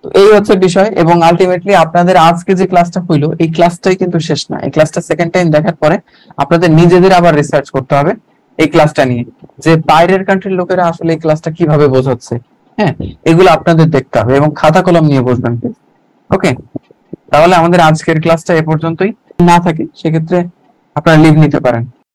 তো এই হচ্ছে বিষয়। এবং আলটিমেটলি আপনাদের আজকে যে ক্লাসটা হইলো, এই ক্লাসটাই কিন্তু শেষ না। এই ক্লাসটা সেকেন্ড টাইম দেখার পরে আপনাদের নিজেদের আবার রিসার্চ করতে হবে এই ক্লাসটা নিয়ে, যে বাইরের কান্ট্রির লোকেরা আসলে এই ক্লাসটা কিভাবে বোঝাচ্ছে। হ্যাঁ, এগুলো আপনাদের দেখতে হবে এবং খাতা কলম নিয়ে বসবেন। ওকে, তাহলে আমাদের আজকের ক্লাসটা এ পর্যন্তই। না থাকে সেক্ষেত্রে আপনারা লিভ নিতে পারেন।